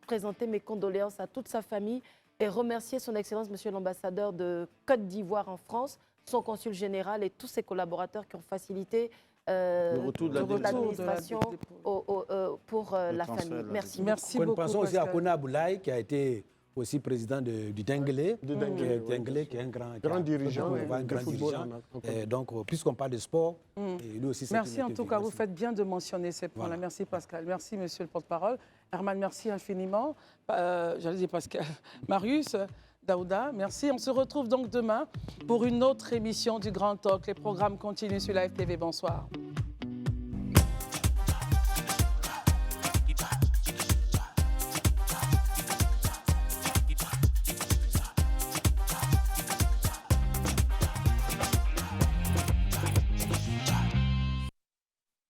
présenter mes condoléances à toute sa famille et remercier son Excellence, Monsieur l'ambassadeur de Côte d'Ivoire en France, son consul général et tous ses collaborateurs qui ont facilité le retour de l'administration pour la famille. Merci. Merci beaucoup. Pensons aussi à Kona Aboulaye, qui a été aussi président du Denguélé, qui est un grand dirigeant. Donc, puisqu'on parle de sport, lui aussi... Merci en tout cas, vous faites bien de mentionner ces points-là. Merci Pascal, merci monsieur le porte-parole. Herman, merci infiniment. J'allais dire Pascal. Marius, Daouda, merci. On se retrouve donc demain pour une autre émission du Grand Talk. Les programmes continuent sur la FTV. Bonsoir.